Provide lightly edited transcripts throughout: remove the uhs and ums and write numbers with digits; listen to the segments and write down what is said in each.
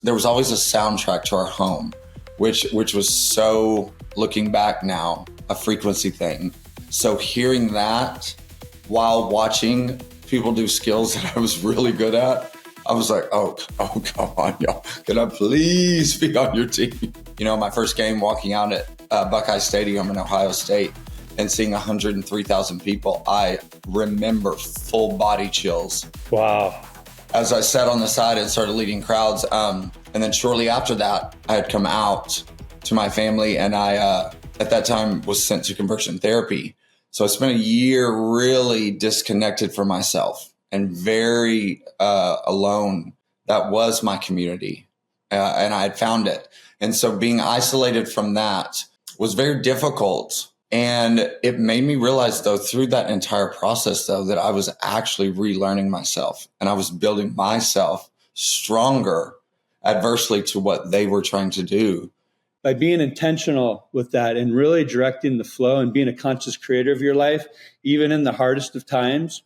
There was always a soundtrack to our home, which was so, looking back now, a frequency thing. So hearing that while watching people do skills that I was really good at, I was like, oh, come on, y'all. Can I please be on your team? You know, my first game walking out at Buckeye Stadium in Ohio State and seeing 103,000 people, I remember full body chills. Wow. As I sat on the side and started leading crowds. And then shortly after that, I had come out to my family, and I, at that time, was sent to conversion therapy. So I spent a year really disconnected from myself and very alone. That was my community, and I had found it. And so being isolated from that was very difficult. And it made me realize, though, through that entire process, though, that I was actually relearning myself, and I was building myself stronger adversely to what they were trying to do. By being intentional with that and really directing the flow and being a conscious creator of your life, even in the hardest of times,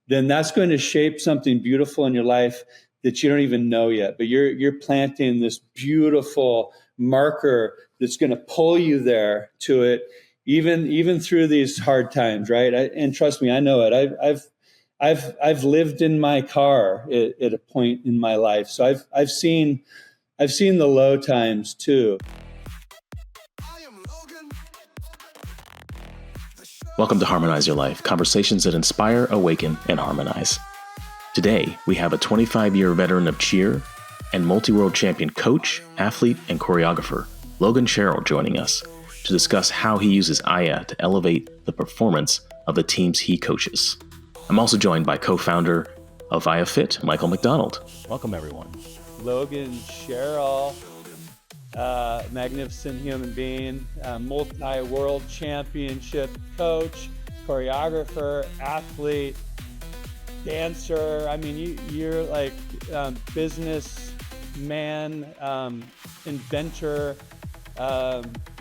then that's going to shape something beautiful in your life that you don't even know yet. But you're planting this beautiful marker that's going to pull you there to it, even through these hard times, right? And trust me, I know it. I've lived in my car at a point in my life, so I've seen the low times too. Welcome to Harmonize Your Life, conversations that inspire, awaken, and harmonize. Today, we have a 25-year veteran of cheer and multi-world champion coach, athlete, and choreographer, Logan Sherril, joining us to discuss how he uses IA to elevate the performance of the teams he coaches. I'm also joined by co-founder of IA Fit, Michael MacDonald. Welcome, everyone. Logan Sherril, magnificent human being, multi-world championship coach, choreographer, athlete, dancer. I mean, you're like businessman, inventor.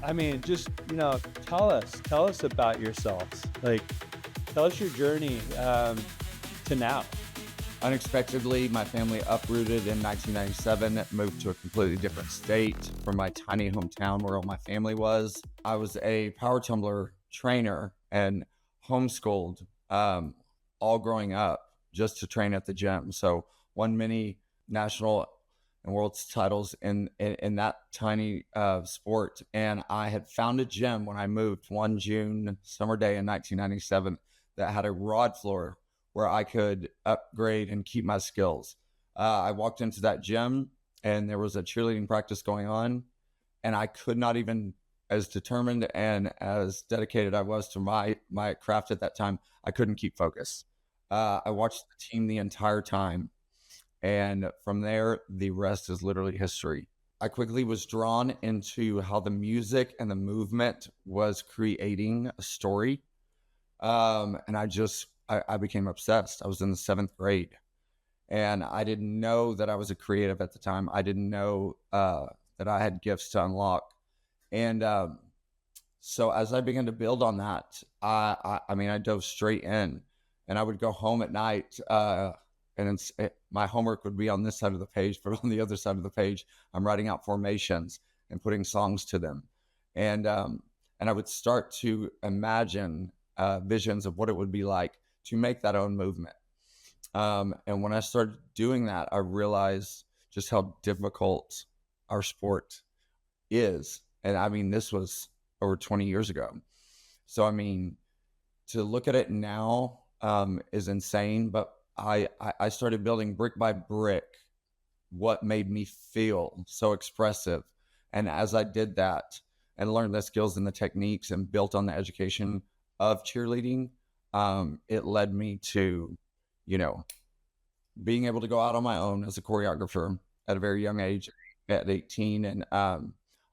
I mean, just, tell us about yourselves. Like, tell us your journey to now. Unexpectedly, my family uprooted in 1997, moved to a completely different state from my tiny hometown where all my family was. I was a power tumbler trainer and homeschooled all growing up just to train at the gym. So won many national and world titles in that tiny sport. And I had found a gym when I moved one June summer day in 1997 that had a rod floor where I could upgrade and keep my skills. I walked into that gym and there was a cheerleading practice going on, and I could not even, as determined and as dedicated I was to my craft at that time, I couldn't keep focus. I watched the team the entire time, and from there, the rest is literally history. I quickly was drawn into how the music and the movement was creating a story. And I became obsessed. I was in the 7th grade, and I didn't know that I was a creative at the time. I didn't know that I had gifts to unlock. And so as I began to build on that, I dove straight in, and I would go home at night, and my homework would be on this side of the page, but on the other side of the page, I'm writing out formations and putting songs to them. And I would start to imagine visions of what it would be like to make that own movement. And when I started doing that, I realized just how difficult our sport is. And I mean, this was over 20 years ago. So, I mean, to look at it now is insane, but I started building brick by brick what made me feel so expressive. And as I did that and learned the skills and the techniques and built on the education of cheerleading, it led me to, being able to go out on my own as a choreographer at a very young age, at 18, and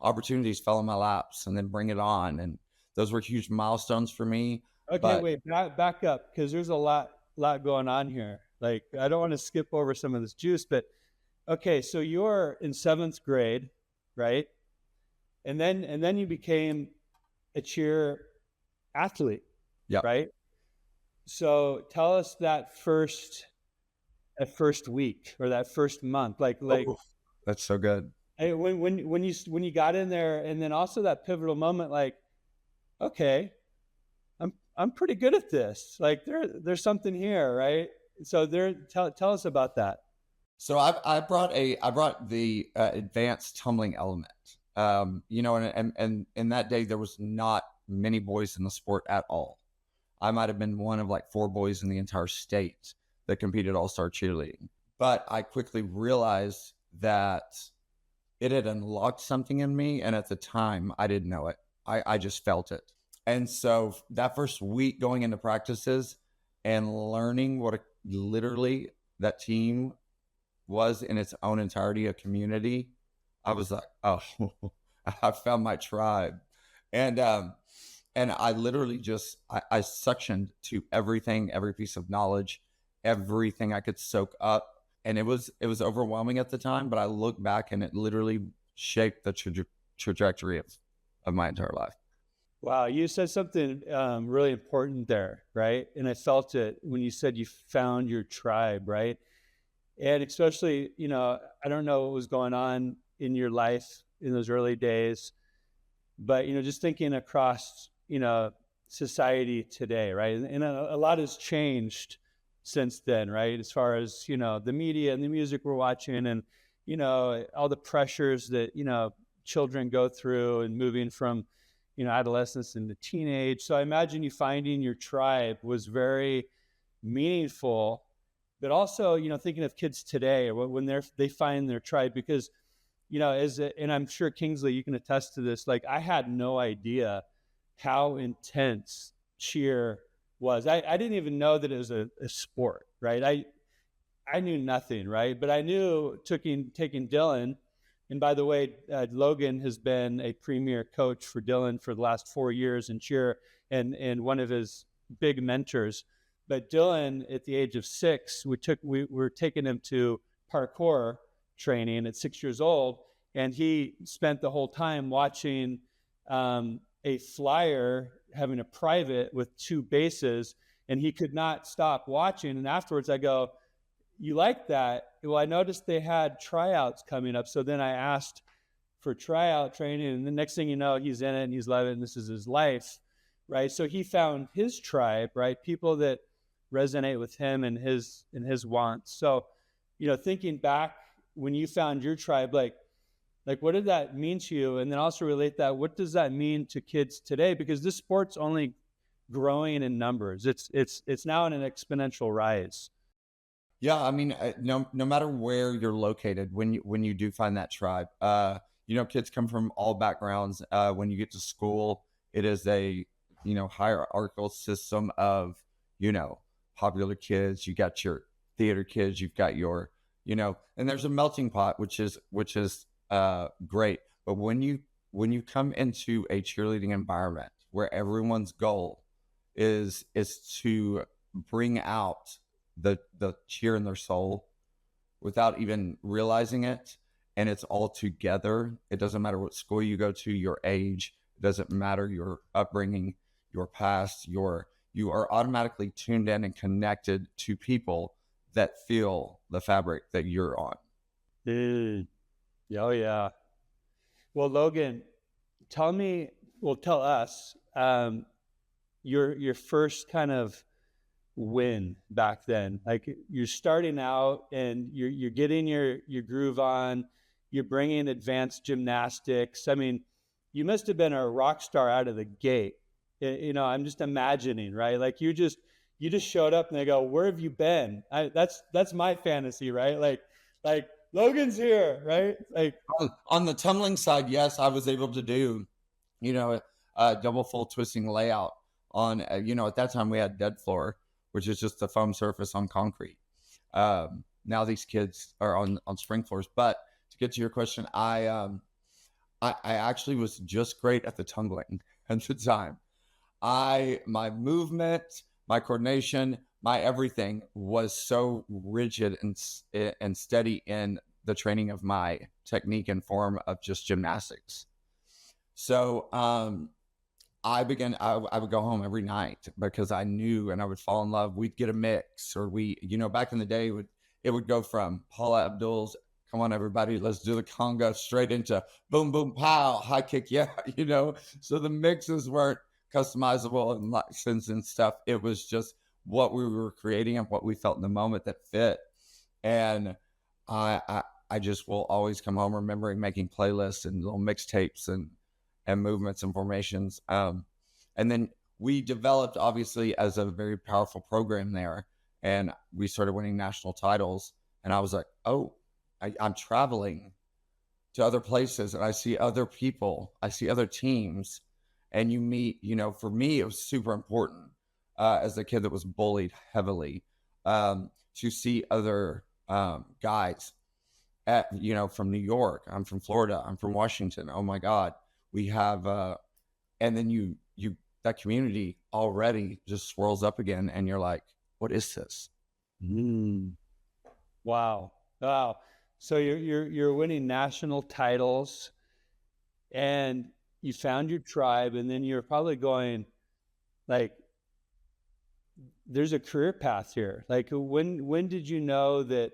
opportunities fell in my laps, and then bring it on. And those were huge milestones for me. Okay, wait, back up, because there's a lot going on here. Like, I don't want to skip over some of this juice, but okay, so you're in 7th grade, right? And then you became a cheer athlete, right? So tell us that first week or that first month, like that That's so good. Hey, when you got in there, and then also that pivotal moment, like, okay, I'm pretty good at this. Like there's something here, right? So tell us about that. So I brought the advanced tumbling element. And in that day there was not many boys in the sport at all. I might have been one of like 4 boys in the entire state that competed all-star cheerleading. But I quickly realized that it had unlocked something in me, and at the time I didn't know it. I just felt it. And so that first week going into practices and learning what literally that team was in its own entirety, a community, I was like, oh, I found my tribe. And I literally just, I suctioned to everything, every piece of knowledge, everything I could soak up. And it was overwhelming at the time, but I look back and it literally shaped the trajectory of my entire life. Wow, you said something really important there, right? And I felt it when you said you found your tribe, right? And especially, I don't know what was going on in your life in those early days, but, just thinking across, society today, right? And a lot has changed since then, right? As far as, the media and the music we're watching and, all the pressures that, children go through and moving from, adolescence into teenage. So I imagine you finding your tribe was very meaningful, but also, thinking of kids today when they find their tribe, because, and I'm sure Kingsley, you can attest to this. Like, I had no idea how intense cheer was. I didn't even know that it was a sport, right? I knew nothing, right? But I knew taking Dylan, and by the way, Logan has been a premier coach for Dylan for the last 4 years in cheer, and one of his big mentors. But Dylan, at the age of 6, we were taking him to parkour training at 6 years old, and he spent the whole time watching a flyer having a private with 2 bases, and he could not stop watching. And afterwards, I go, "You like that?" Well, I noticed they had tryouts coming up. So then I asked for tryout training, and the next thing you know, he's in it and he's loving it, and this is his life, right? So he found his tribe, right? People that resonate with him and his wants. So, thinking back when you found your tribe, like what did that mean to you? And then also relate that, what does that mean to kids today? Because this sport's only growing in numbers. It's now in an exponential rise. Yeah, I mean, no matter where you're located, when you do find that tribe, kids come from all backgrounds. When you get to school, it is a hierarchical system of popular kids. You got your theater kids. You've got your and there's a melting pot, which is great. But when you come into a cheerleading environment where everyone's goal is to bring out the cheer in their soul without even realizing it, and it's all together. It doesn't matter what school you go to, your age, it doesn't matter your upbringing, your past, you are automatically tuned in and connected to people that feel the fabric that you're on. Oh yeah. Well, Logan, tell us your first kind of win back then. Like, you're starting out and you're getting your groove on, you're bringing advanced gymnastics. I mean, you must have been a rock star out of the gate. I'm just imagining, right? Like, you just showed up and they go, "Where have you been?" That's my fantasy, right? Like Logan's here, right? Like, on the tumbling side, yes, I was able to do a double full twisting layout on at that time we had dead floor, which is just a foam surface on concrete. Now these kids are on spring floors. But to get to your question, I actually was just great at the tumbling at the time. My movement, my coordination, my everything was so rigid and steady in the training of my technique and form of just gymnastics. So I would go home every night because I knew, and I would fall in love. We'd get a mix, or back in the day, it would go from Paula Abdul's come on, everybody, let's do the conga straight into boom, boom, pow, high kick. Yeah. So the mixes weren't customizable and licensed and stuff. It was just what we were creating and what we felt in the moment that fit. And I just will always come home remembering making playlists and little mixtapes and movements and formations. And then we developed, obviously, as a very powerful program there, and we started winning national titles. And I was like, oh, I'm traveling to other places and I see other people, I see other teams, and you meet, for me, it was super important as a kid that was bullied heavily to see other guys from New York. I'm from Florida. I'm from Washington. Oh my God. We have, and then you, that community already just swirls up again and you're like, what is this? Wow. So you're winning national titles and you found your tribe, and then you're probably going like, there's a career path here. Like when did you know that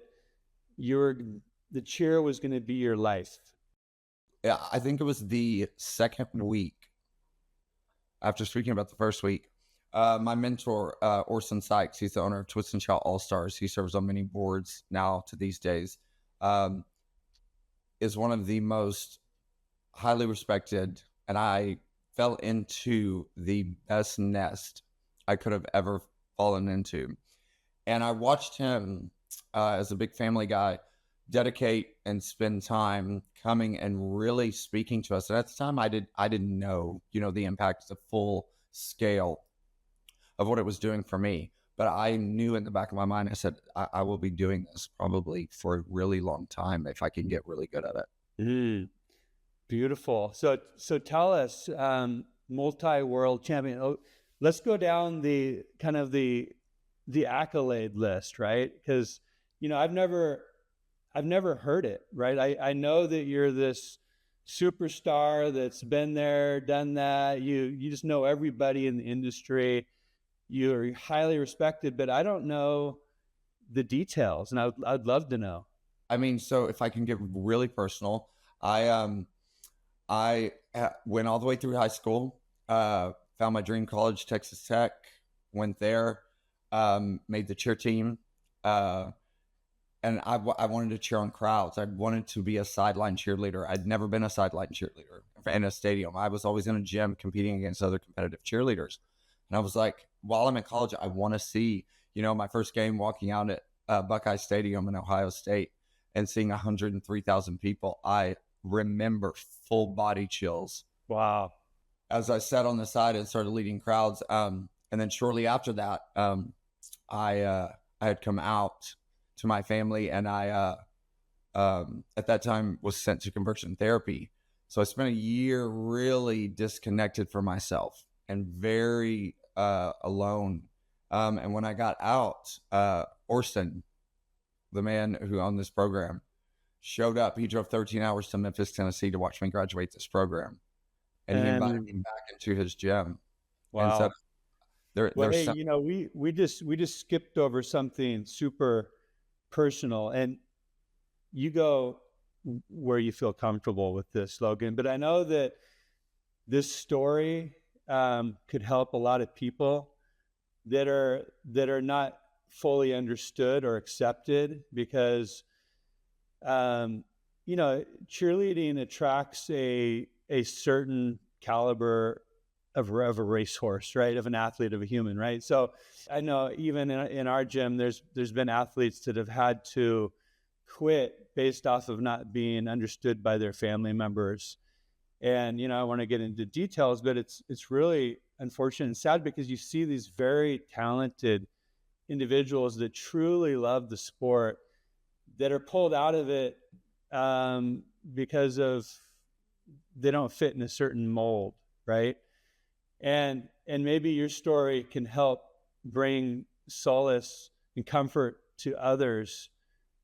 the cheer was going to be your life? Yeah, I think it was the second week after speaking about the first week. My mentor, Orson Sykes, he's the owner of Twist and Shout All Stars. He serves on many boards now to these days. Is one of the most highly respected, and I fell into the best nest I could have ever fallen into. And I watched him as a big family guy dedicate and spend time coming and really speaking to us. And at the time I didn't know, the impact, the full scale of what it was doing for me. But I knew in the back of my mind, I said, I will be doing this probably for a really long time if I can get really good at it. Beautiful. So tell us, multi-world champion. Oh, let's go down the kind of the accolade list, right? Because I've never heard it, right? I know that you're this superstar that's been there, done that. You just know everybody in the industry. You're highly respected, but I don't know the details, and I'd love to know. I mean, so if I can get really personal, I went all the way through high school, found my dream college, Texas Tech, went there, made the cheer team, and I wanted to cheer on crowds. I wanted to be a sideline cheerleader. I'd never been a sideline cheerleader in a stadium. I was always in a gym competing against other competitive cheerleaders. And I was like, while I'm in college, I want to see, my first game walking out at Buckeye Stadium in Ohio State and seeing 103,000 people. I remember full body chills. Wow. As I sat on the side and started leading crowds. And then shortly after that, I had come out to my family, and I at that time was sent to conversion therapy. So I spent a year really disconnected from myself and very alone. And when I got out, Orson, the man who owned this program, showed up. He drove 13 hours to Memphis, Tennessee to watch me graduate this program. And he invited me back into his gym. Wow. And so hey, we just skipped over something super personal, and you go where you feel comfortable with this, Logan. But I know that this story could help a lot of people that are not fully understood or accepted, because cheerleading attracts a certain caliber of a racehorse, right? Of an athlete, of a human, right? So I know even in our gym, there's been athletes that have had to quit based off of not being understood by their family members. And, I want to get into details, but it's really unfortunate and sad, because you see these very talented individuals that truly love the sport that are pulled out of it because of they don't fit in a certain mold, right? And maybe your story can help bring solace and comfort to others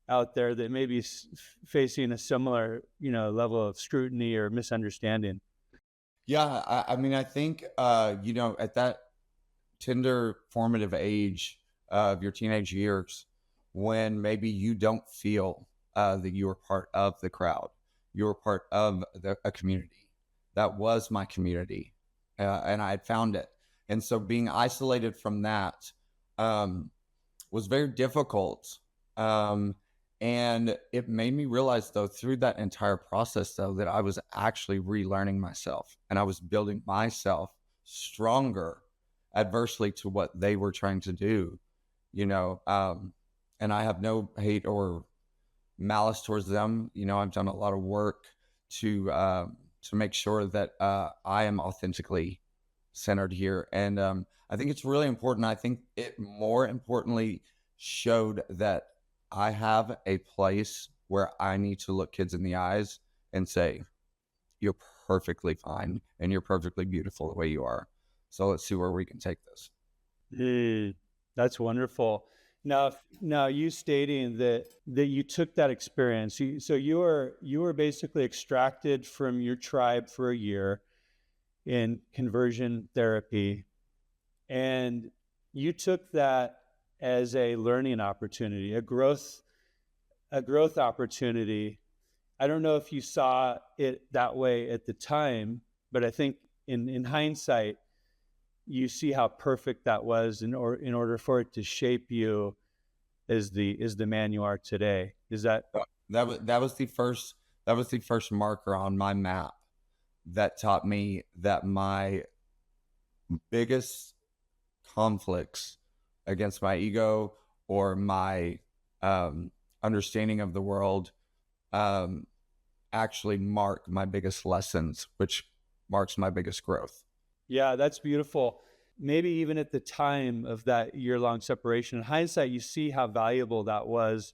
out there that may be facing a similar, level of scrutiny or misunderstanding. Yeah, I mean, I think, at that tender formative age of your teenage years, when maybe you don't feel that you were part of the crowd. You were part of a community. That was my community, and I had found it. And so being isolated from that was very difficult. And it made me realize, though, through that entire process, though, that I was actually relearning myself, and I was building myself stronger adversely to what they were trying to do, and I have no hate or malice towards them. I've done a lot of work to make sure that I am authentically centered here. And I think it's really important. I think it more importantly showed that I have a place where I need to look kids in the eyes and say, you're perfectly fine and you're perfectly beautiful the way you are. So let's see where we can take this. That's wonderful. Now you stating that you took that experience. So you were basically extracted from your tribe for a year in conversion therapy, and you took that as a learning opportunity, a growth opportunity. I don't know if you saw it that way at the time, but I think in hindsight, you see how perfect that was in order for it to shape you as the man you are today. Is that was the first marker on my map that taught me that my biggest conflicts against my ego or my understanding of the world actually mark my biggest lessons, which marks my biggest growth. Yeah, that's beautiful. Maybe even at the time of that year-long separation, in hindsight, you see how valuable that was.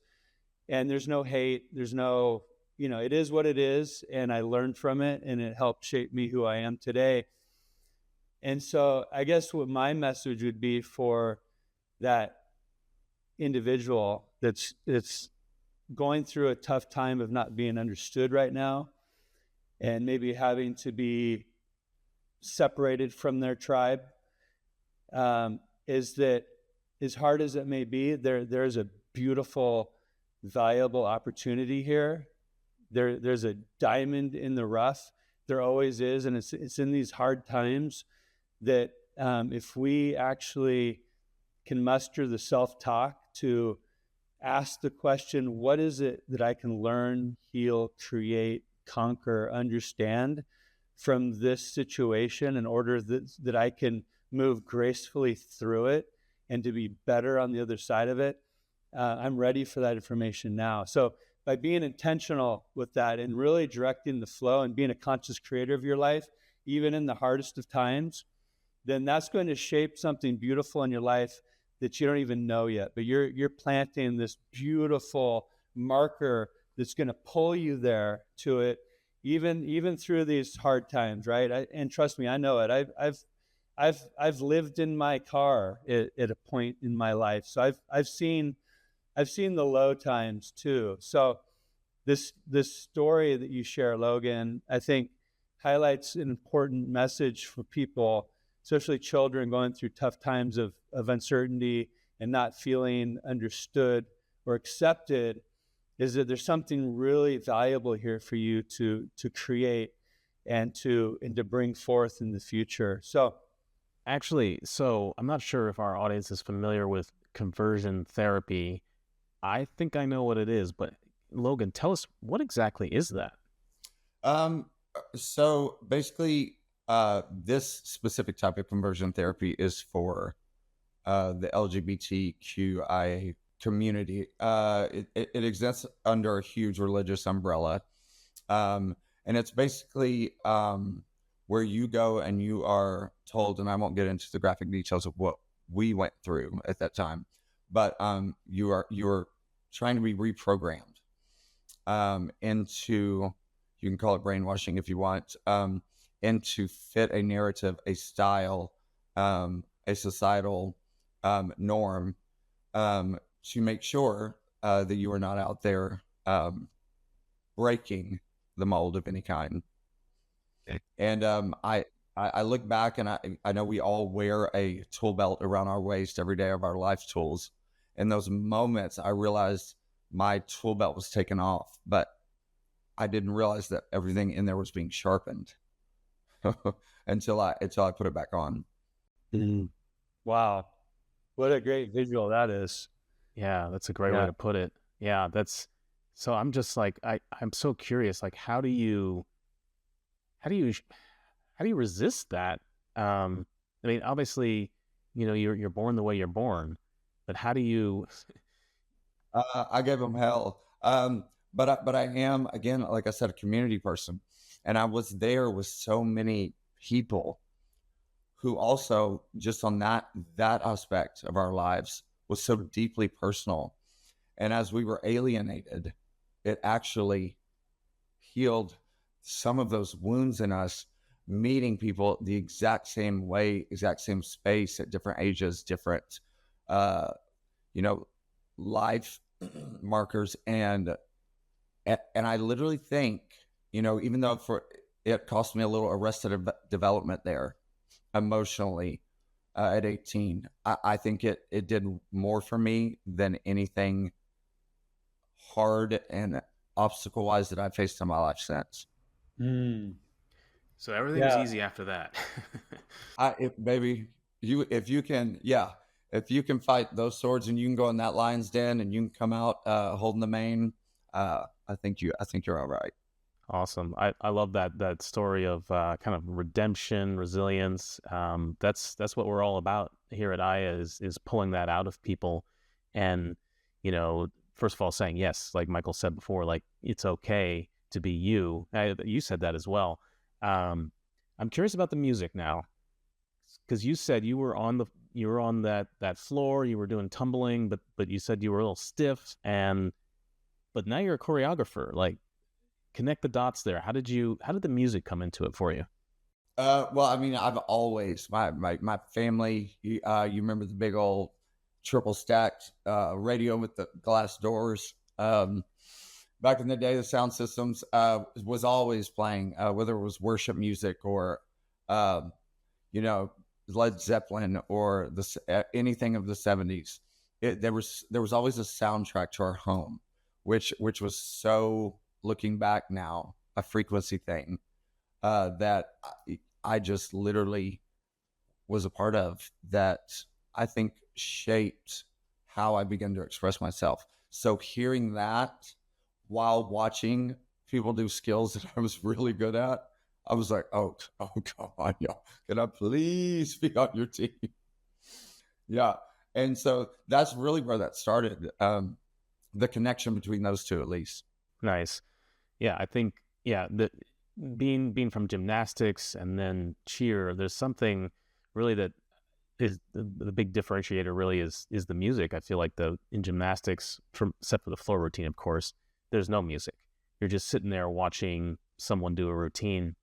And there's no hate, there's no, it is what it is. And I learned from it, and it helped shape me who I am today. And so I guess what my message would be for that individual that's going through a tough time of not being understood right now, and maybe having to be separated from their tribe, is that as hard as it may be, there's a beautiful, valuable opportunity here. There's a diamond in the rough. There always is, and it's in these hard times that if we actually can muster the self-talk to ask the question, what is it that I can learn, heal, create, conquer, understand from this situation in order that I can move gracefully through it and to be better on the other side of it. I'm ready for that information now. So by being intentional with that and really directing the flow and being a conscious creator of your life, even in the hardest of times, then that's going to shape something beautiful in your life that you don't even know yet. But you're planting this beautiful marker that's going to pull you there to it, even through these hard times, right? And trust me, I know it. I've lived in my car at a point in my life, so I've seen the low times too. So this story that you share, Logan, I think highlights an important message for people, especially children going through tough times of uncertainty and not feeling understood or accepted, is that there's something really valuable here for you to create and to bring forth in the future. So I'm not sure if our audience is familiar with conversion therapy. I think I know what it is, but Logan, tell us, what exactly is that? So basically, this specific type of conversion therapy is for the LGBTQIA community. It exists under a huge religious umbrella. And it's basically where you go and you are told, and I won't get into the graphic details of what we went through at that time, but you are trying to be reprogrammed into, you can call it brainwashing if you want, into fit a narrative, a style, a societal norm, to make sure that you are not out there breaking the mold of any kind. And I look back, and I know we all wear a tool belt around our waist every day of our life tools. In those moments, I realized my tool belt was taken off, but I didn't realize that everything in there was being sharpened until I put it back on. Mm. Wow. What a great visual that is. Yeah, that's a great way to put it. Yeah, so I'm just like, I'm so curious, like, how do you resist that? I mean, obviously, you're born the way you're born, but how do you? I gave them hell. But I am, again, like I said, a community person, and I was there with so many people who also, just on that aspect of our lives, was so deeply personal. And as we were alienated, it actually healed some of those wounds in us, meeting people the exact same way, exact same space at different ages, different, life markers. And I literally think, even though it cost me a little arrested development there emotionally at 18, I think it did more for me than anything hard and obstacle wise that I've faced in my life since. Mm. So everything was easy after that. If you can fight those swords and you can go in that lion's den and you can come out holding the mane, I think you're all right. Awesome. I love that story of kind of redemption, resilience. That's what we're all about here at IAH is pulling that out of people, and first of all, saying yes, like Michael said before, like it's okay to be you. You said that as well. I'm curious about the music now, because you said you were on that floor, you were doing tumbling, but you said you were a little stiff, but now you're a choreographer. Like, connect the dots there. How did the music come into it for you? Well, I mean, I've always, my family, you remember the big old triple stacked radio with the glass doors. Back in the day, the sound systems was always playing, whether it was worship music or, Led Zeppelin or anything of the 70s. There was always a soundtrack to our home, which was so, looking back now, a frequency thing that I just literally was a part of, that I think shaped how I began to express myself. So hearing that while watching people do skills that I was really good at, I was like, oh, come on, y'all. Can I please be on your team? Yeah. And so that's really where that started. The connection between those two, at least. Nice. Yeah, I think, that being from gymnastics and then cheer, there's something really that is the big differentiator really is the music. I feel like in gymnastics, except for the floor routine, of course, there's no music. You're just sitting there watching someone do a routine.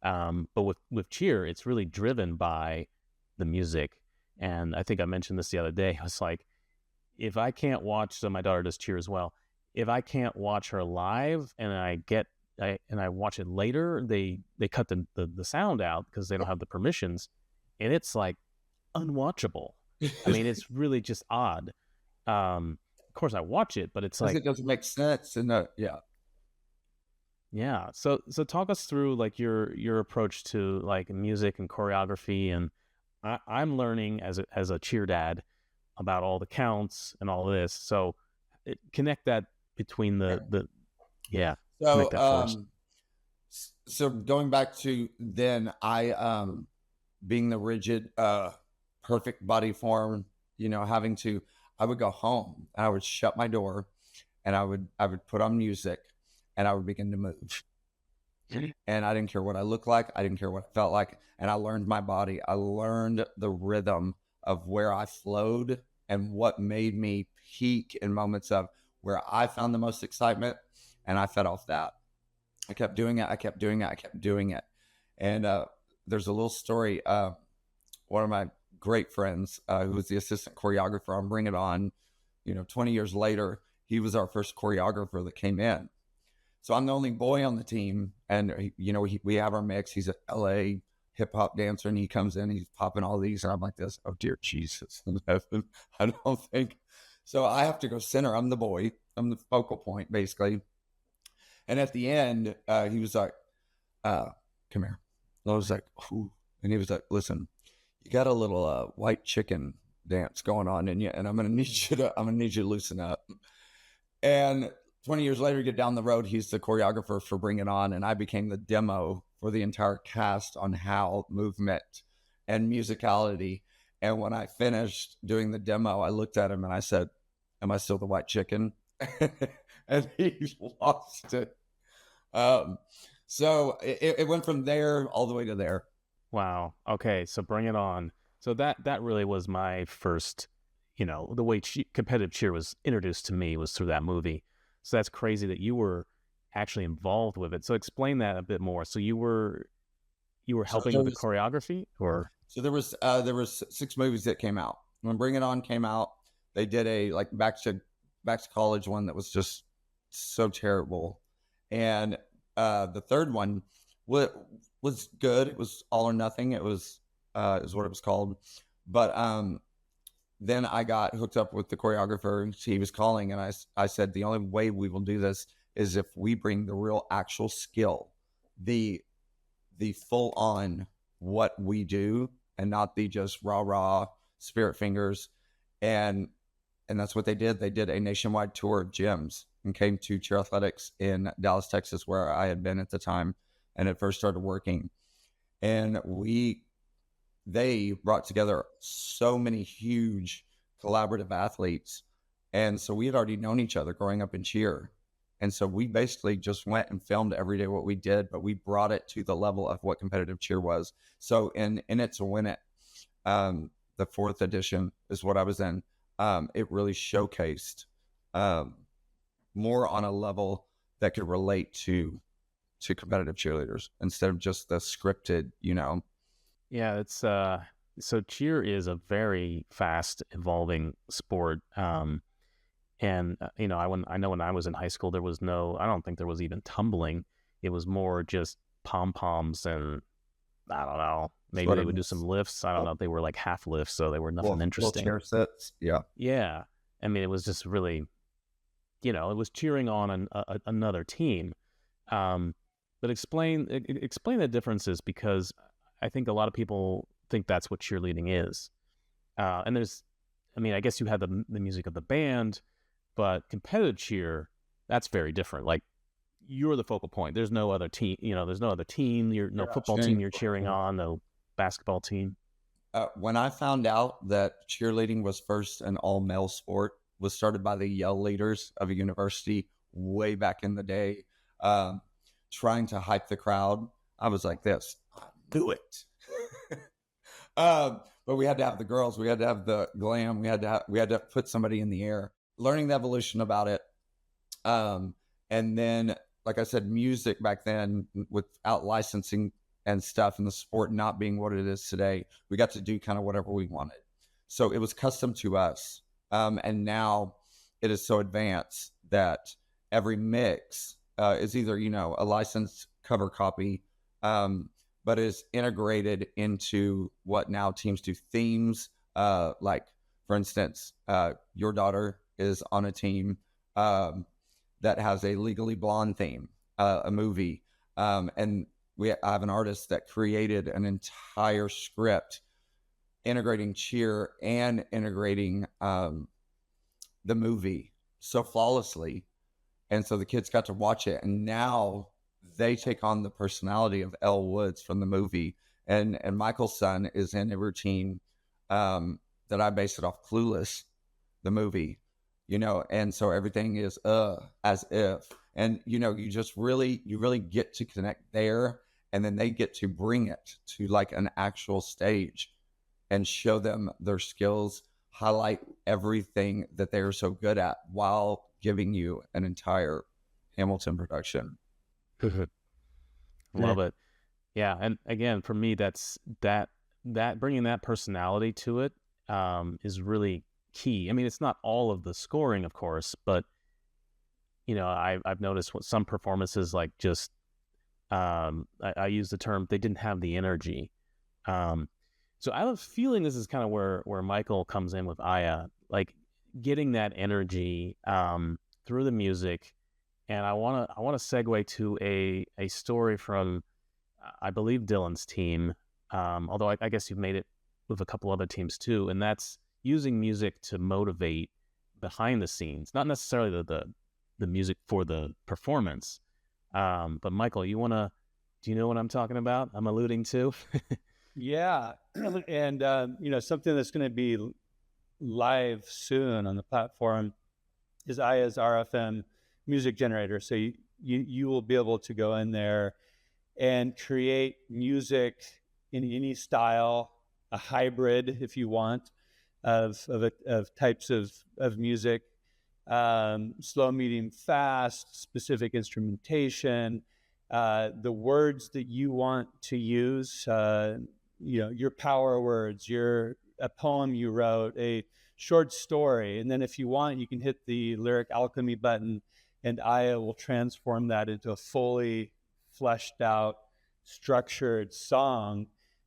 But with cheer, it's really driven by the music. And I think I mentioned this the other day. I was like, if I can't watch, so my daughter does cheer as well. If I can't watch her live and I watch it later, they cut the sound out because they don't have the permissions, and it's like unwatchable. I mean, it's really just odd. Of course I watch it, but it's like, it doesn't make sense. And yeah. So talk us through like your approach to like music and choreography. And I'm learning as a cheer dad about all the counts and all of this. So connect that between the yeah. So going back to then, I being the rigid perfect body form, I would go home and I would shut my door and I would put on music and I would begin to move. And I didn't care what I looked like. I didn't care what I felt like. And I learned my body. I learned the rhythm of where I flowed and what made me peak in moments of where I found the most excitement. And I fed off that. I kept doing it. And there's a little story. One of my great friends, who was the assistant choreographer on Bring It On, 20 years later, he was our first choreographer that came in. So I'm the only boy on the team. And, we have our mix. He's an LA hip hop dancer and he comes in, he's popping all these. And I'm like this, oh dear Jesus in heaven. I don't think So I have to go center. I'm the boy. I'm the focal point, basically. And at the end, he was like, come here. And I was like, ooh. And he was like, listen, you got a little white chicken dance going on in you, and I'm gonna need you to loosen up. And 20 years later, get down the road, he's the choreographer for Bring It On, and I became the demo for the entire cast on how movement and musicality. And when I finished doing the demo, I looked at him and I said, am I still the white chicken? And he lost it. So it went from there all the way to there. Wow. Okay, so Bring It On. So that really was my first, the way competitive cheer was introduced to me was through that movie. So that's crazy that you were actually involved with it. So explain that a bit more. So you were helping with the choreography, or? So there was 6 movies that came out. When Bring It On came out, they did a like back to college one that was just so terrible. And the third one was good. It was All or Nothing. It was is what it was called. But then I got hooked up with the choreographer. He was calling, and I said, the only way we will do this is if we bring the real actual skill, the full on what we do, and not the just rah spirit fingers. And that's what they did. They did a nationwide tour of gyms and came to Cheer Athletics in Dallas, Texas, where I had been at the time and had first started working. And they brought together so many huge collaborative athletes. And so we had already known each other growing up in cheer. And so we basically just went and filmed every day what we did, but we brought it to the level of what competitive cheer was. So in It to Win It, the 4th edition is what I was in. It really showcased more on a level that could relate to competitive cheerleaders instead of just the scripted, Yeah, it's so cheer is a very fast evolving sport. And I know when I was in high school, I don't think there was even tumbling. It was more just pom-poms, and I don't know, maybe they would do some lifts. I don't know if they were like half lifts, so they were nothing interesting. Chair sets. Yeah. I mean, it was just really, it was cheering on another team. But explain the differences, because I think a lot of people think that's what cheerleading is. And I guess you have the music of the band, but competitive cheer, that's very different. Like, you're the focal point. There's no other team, there's no other team. You're no football team you're cheering on, no basketball team. When I found out that cheerleading was first an all-male sport, was started by the yell leaders of a university way back in the day, trying to hype the crowd, I was like this. I knew it. But we had to have the girls. We had to have the glam. We had to put somebody in the air. Learning the evolution about it, and then, like I said, music back then, without licensing and stuff, and the sport not being what it is today, we got to do kind of whatever we wanted. So it was custom to us. And now it is so advanced that every mix is either, a licensed cover copy, but is integrated into what now teams do. Themes, like, for instance, your daughter is on a team that has a Legally Blonde theme, a movie. And I have an artist that created an entire script integrating cheer and integrating the movie so flawlessly. And so the kids got to watch it, and now they take on the personality of Elle Woods from the movie. And Michael's son is in a routine that I based it off Clueless, the movie, and so everything is as if. And, you really get to connect there, and then they get to bring it to like an actual stage and show them their skills, highlight everything that they are so good at while giving you an entire Hamilton production. Love it. Yeah. And again, for me, that's that bringing that personality to it is really key. I mean, it's not all of the scoring, of course, but I've noticed some performances, like, just I use the term, they didn't have the energy. So I have a feeling this is kind of where Michael comes in with Aya. Like, getting that energy through the music. And I want to segue to a story from, I believe, Dylan's team, although I guess you've made it with a couple other teams too, and that's using music to motivate behind the scenes, not necessarily the music for the performance. But Michael, do you know what I'm talking about? I'm alluding to? Yeah. And, something that's going to be live soon on the platform is IAH's RFM music generator. So you will be able to go in there and create music in any style, a hybrid, if you want, of types of music, slow, medium, fast, specific instrumentation, the words that you want to use, your power words, a poem you wrote, a short story. And then if you want, you can hit the lyric alchemy button, and Aya will transform that into a fully fleshed out, structured song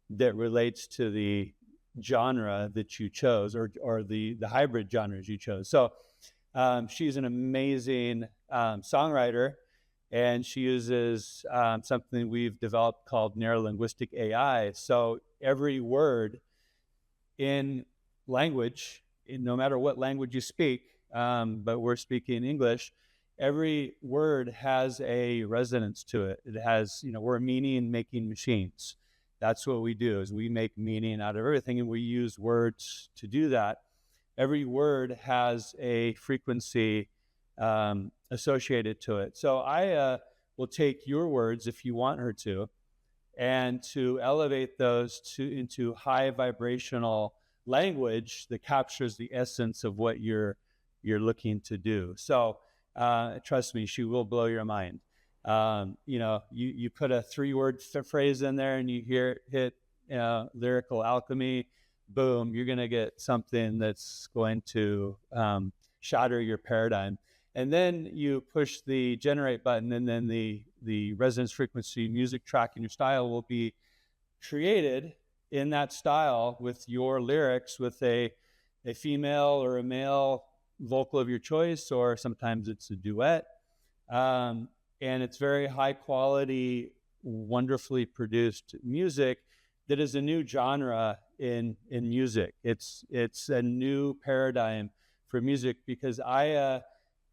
that relates to the genre that you chose, or the hybrid genres you chose. So she's an amazing songwriter, and she uses something we've developed called neurolinguistic AI. So every word in language, no matter what language you speak, but we're speaking English, every word has a resonance to it. It has, we're meaning-making machines. That's what we do, is we make meaning out of everything, and we use words to do that. Every word has a frequency associated to it. So I will take your words, if you want her to, and to elevate those into high vibrational language that captures the essence of what you're looking to do. So trust me, she will blow your mind. You put a 3-word phrase in there, and you hit lyrical alchemy, boom, you're going to get something that's going to shatter your paradigm. And then you push the generate button, and then the resonance frequency music track in your style will be created in that style with your lyrics, with a female or a male vocal of your choice, or sometimes it's a duet. And it's very high quality, wonderfully produced music that is a new genre in music. It's a new paradigm for music, because I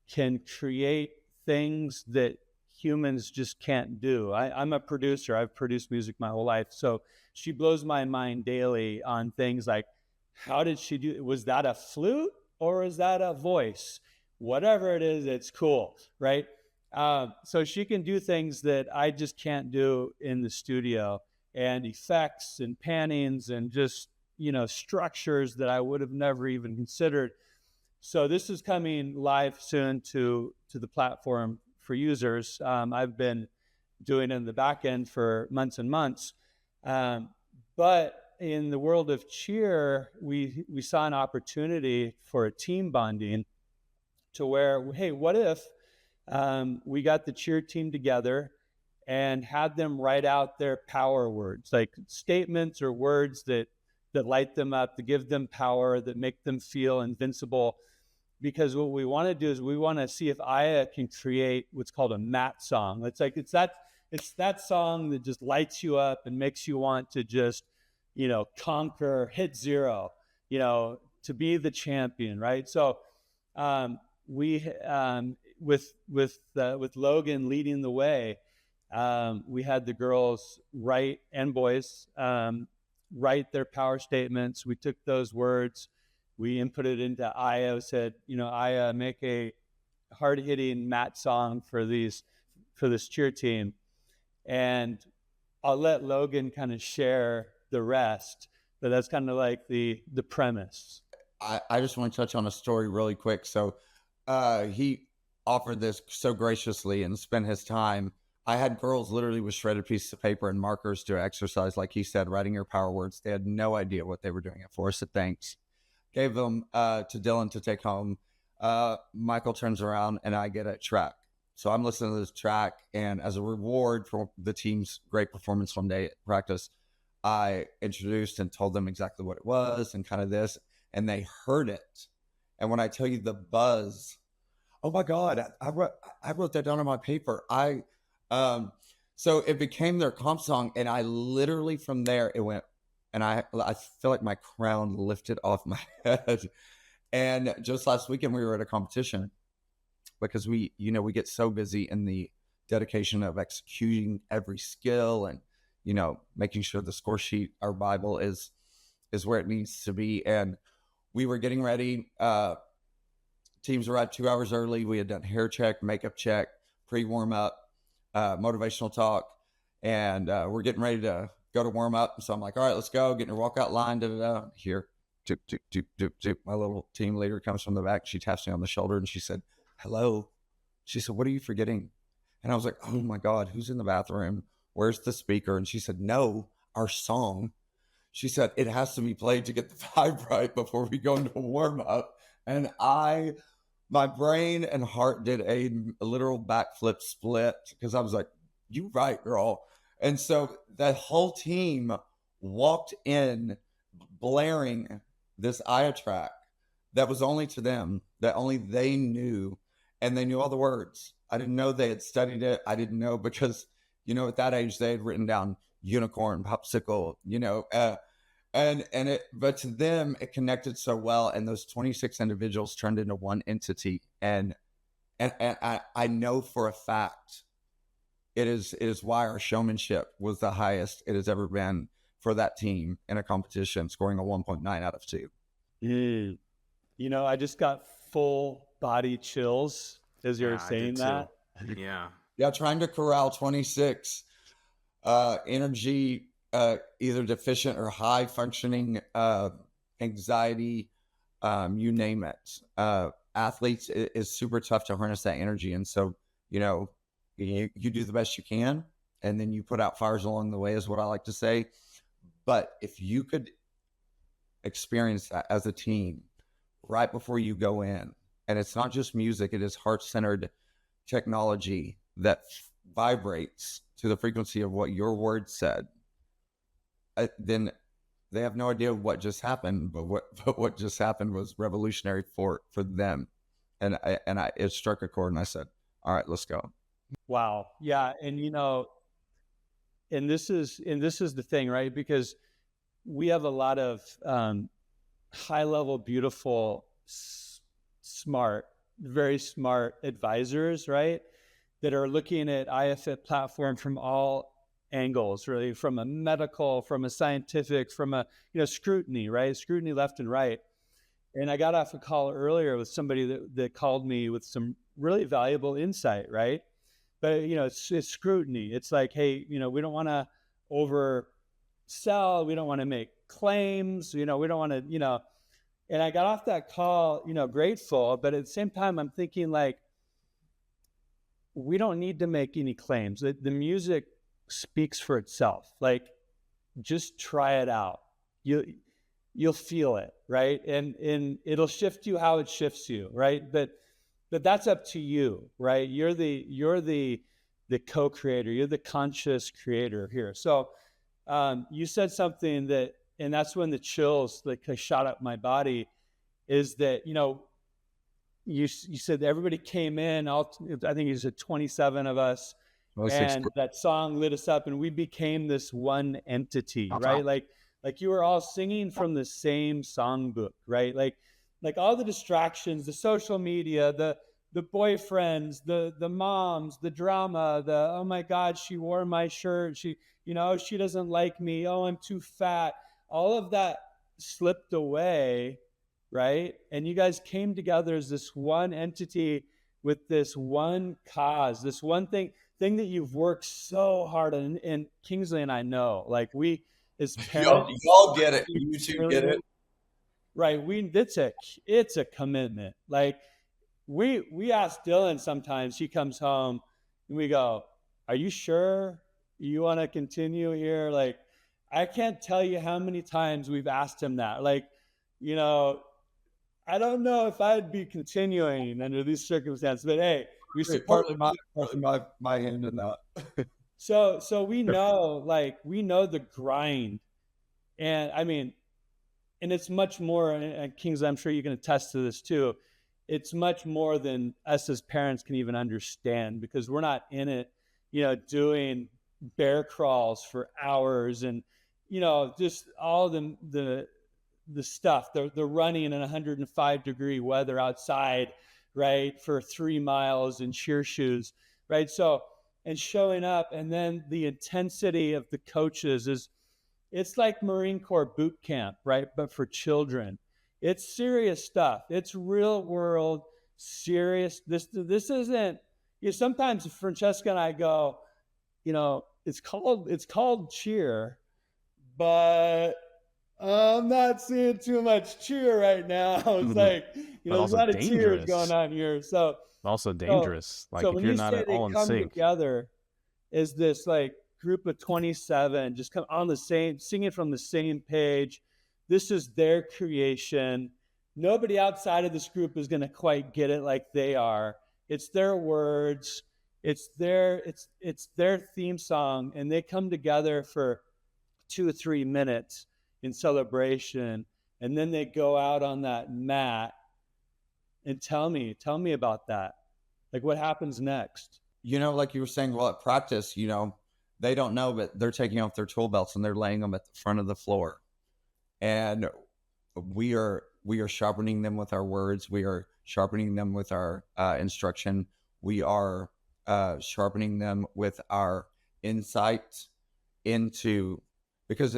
can create things that humans just can't do. I'm a producer. I've produced music my whole life. So she blows my mind daily on things like, how did she do it? Was that a flute, or is that a voice? Whatever it is, it's cool, right? So she can do things that I just can't do in the studio, and effects and pannings and just, structures that I would have never even considered. So this is coming live soon to the platform for users. I've been doing it in the back end for months and months. But in the world of cheer, we saw an opportunity for a team bonding, to where, hey, what if we got the cheer team together and had them write out their power words, like statements or words that light them up, that give them power, that make them feel invincible. Because what we want to do is we want to see if Aya can create what's called a mat song. It's that song that just lights you up and makes you want to just, conquer, hit zero, to be the champion, right? So we with Logan leading the way, we had the girls write, and boys write their power statements. We took those words, we inputted into Aya, said, Aya, make a hard-hitting mat song for this cheer team. And I'll let Logan kind of share the rest, but that's kind of like the premise. I just want to touch on a story really quick. So he offered this so graciously and spent his time. I had girls literally with shredded pieces of paper and markers to exercise, like he said, writing your power words. They had no idea what they were doing it for. So thanks. Gave them to Dylan to take home. Michael turns around and I get a track. So I'm listening to this track, and as a reward for the team's great performance one day at practice, I introduced and told them exactly what it was and kind of this, and they heard it. And when I tell you the buzz, oh my God, I wrote that down on my paper. So it became their comp song, and I literally from there it went, and I feel like my crown lifted off my head. And just last weekend we were at a competition because we get so busy in the dedication of executing every skill and making sure the score sheet, our Bible is where it needs to be. And we were getting ready. Teams arrived 2 hours early. We had done hair check, makeup check, pre-warm up, motivational talk, and we're getting ready to go to warm up. So I'm like, all right, let's go. Get in your walkout line. Here, doop, doop, doop, doop, doop. My little team leader comes from the back. She taps me on the shoulder and she said, hello. She said, what are you forgetting? And I was like, oh my God, who's in the bathroom? Where's the speaker? And she said, no, our song. She said, it has to be played to get the vibe right before we go into warm up. And my brain and heart did a literal backflip split because I was like, you right, girl. And so that whole team walked in blaring this IAH track that was only to them, that only they knew, and they knew all the words. I didn't know they had studied it. I didn't know because, at that age they had written down unicorn, popsicle, but to them it connected so well, and those 26 individuals turned into one entity. And I know for a fact it is why our showmanship was the highest it has ever been for that team in a competition, scoring a 1.9 out of 2. I just got full body chills as you're saying that. Yeah, trying to corral 26 energy, either deficient or high functioning, anxiety, you name it. Athletes, it is super tough to harness that energy. And so, you do the best you can, and then you put out fires along the way is what I like to say. But if you could experience that as a team right before you go in, and it's not just music, it is heart-centered technology that vibrates to the frequency of what your word said, then they have no idea what just happened, but what just happened was revolutionary for them. And it struck a chord, and I said, all right, let's go. Wow. Yeah. And, and this is the thing, right? Because we have a lot of high level, beautiful, smart, very smart advisors, right? That are looking at IFIT platform from all angles, really, from a medical, from a scientific, from a, scrutiny, right? Scrutiny left and right. And I got off a call earlier with somebody that called me with some really valuable insight, right? But, it's scrutiny. It's like, hey, we don't want to oversell. We don't want to make claims. We don't want to, and I got off that call, grateful. But at the same time, I'm thinking like, we don't need to make any claims. The music speaks for itself. Like, just try it out. You'll feel it, right? And it'll shift you how it shifts you, right? But that's up to you, right? You're the co-creator. You're the conscious creator here. So you said something that, and that's when the chills like shot up my body, is that, you said that everybody came in, I think you said 27 of us, and that song lit us up and we became this one entity, right? Like you were all singing from the same songbook, right? Like all the distractions, the social media, the boyfriends, the moms, the drama, oh my God, she wore my shirt. She doesn't like me. Oh, I'm too fat. All of that slipped away, right? And you guys came together as this one entity with this one cause, this one thing that you've worked so hard on. And Kingsley and I know, like we, as parents, y'all get it. You two get it. Right. It's a commitment. Like we ask Dylan sometimes, he comes home and we go, are you sure you want to continue here? Like, I can't tell you how many times we've asked him that. Like, I don't know if I'd be continuing under these circumstances, but hey, we support partly my hand in that. So we know, we know the grind. And I mean, and it's much more, and Kingsley, I'm sure you can attest to this too. It's much more than us as parents can even understand, because we're not in it, doing bear crawls for hours and, just all the stuff. They're running in 105-degree weather outside, right, for 3 miles in cheer shoes, right? So, and showing up, and then the intensity of the coaches it's like Marine Corps boot camp, right? But for children. It's serious stuff. It's real world, serious. This isn't, sometimes Francesca and I go, it's called cheer, but I'm not seeing too much cheer right now. It's like, there's a lot of tears going on here. So also dangerous. So if when you're you not say they all in come sync together, is this like group of 27 just come on the same, singing from the same page. This is their creation. Nobody outside of this group is going to quite get it like they are. It's their words. It's their theme song, and they come together for 2 or 3 minutes in celebration, and then they go out on that mat. And tell me about that. Like, what happens next? Like you were saying, well, at practice, they don't know, but they're taking off their tool belts and they're laying them at the front of the floor. And we are sharpening them with our words. We are sharpening them with our instruction. We are sharpening them with our insight into, because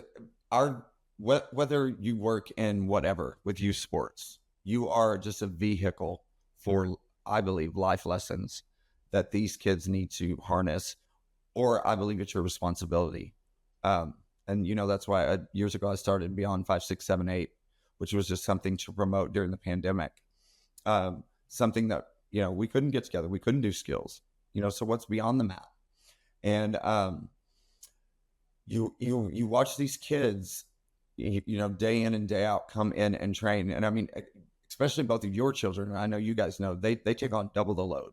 whether you work in whatever with youth sports, you are just a vehicle for, I believe, life lessons that these kids need to harness, or I believe it's your responsibility. And, that's why years ago I started Beyond 5, 6, 7, 8, which was just something to promote during the pandemic. Something that, we couldn't get together. We couldn't do skills, so what's beyond the mat? And you watch these kids, day in and day out come in and train. And I mean, especially both of your children, I know you guys know, they take on double the load.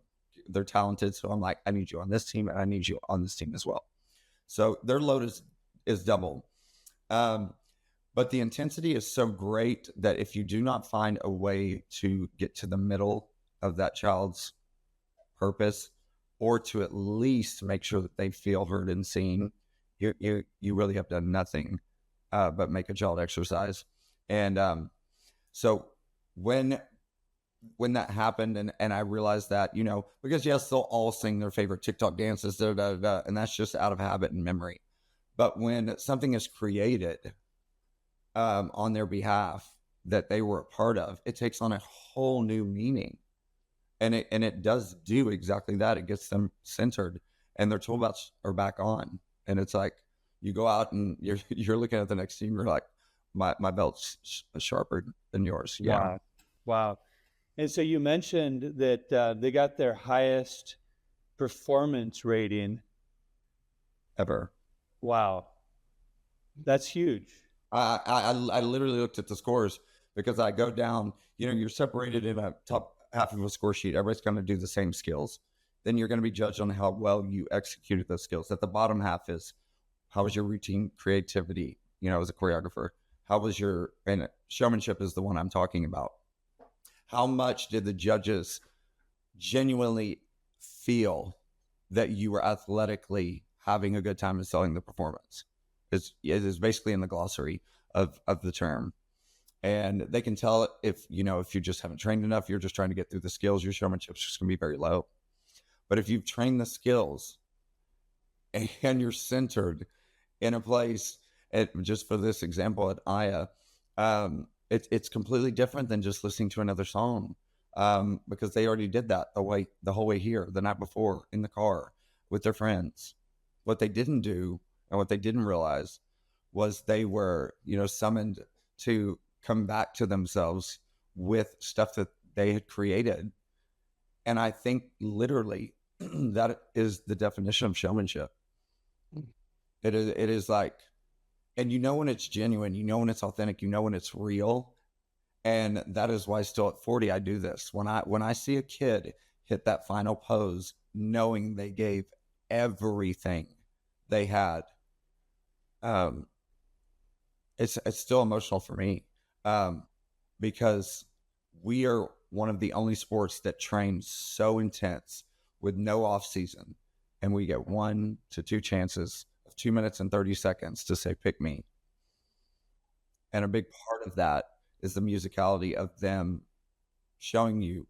They're talented. So I'm like, I need you on this team and I need you on this team as well. So their load is double. But the intensity is so great that if you do not find a way to get to the middle of that child's purpose, or to at least make sure that they feel heard and seen, you really have done nothing but make a child exercise. And so when that happened, and I realized that, because yes, they'll all sing their favorite TikTok dances, and that's just out of habit and memory. But when something is created on their behalf that they were a part of, it takes on a whole new meaning. And it does do exactly that. It gets them centered, and their tool belts are back on. And it's like, you go out and you're looking at the next team, you're like, my belt's sharper than yours. Yeah. Wow. And so you mentioned that they got their highest performance rating Ever. Wow. That's huge. I literally looked at the scores, because I go down, you're separated in a top half of a score sheet. Everybody's going to do the same skills. Then you're going to be judged on how well you executed those skills. At the bottom half is, how was your routine creativity, as a choreographer? How was and showmanship is the one I'm talking about. How much did the judges genuinely feel that you were athletically having a good time and selling the performance? It is basically in the glossary of the term. And they can tell if you just haven't trained enough, you're just trying to get through the skills, your showmanship is just going to be very low. But if you've trained the skills and you're centered in a place, just for this example at IAH, it's completely different than just listening to another song, because they already did that the whole way here, the night before, in the car with their friends. What they didn't do, and what they didn't realize, was they were, summoned to come back to themselves with stuff that they had created. And I think literally that is the definition of showmanship. It is like, and when it's genuine, when it's authentic, when it's real. And that is why still at 40, I do this. When I see a kid hit that final pose, knowing they gave everything they had, it's still emotional for me. because we are one of the only sports that train so intense with no off season, and we get 1 to 2 chances of 2 minutes and 30 seconds to say, pick me. And a big part of that is the musicality of them showing you,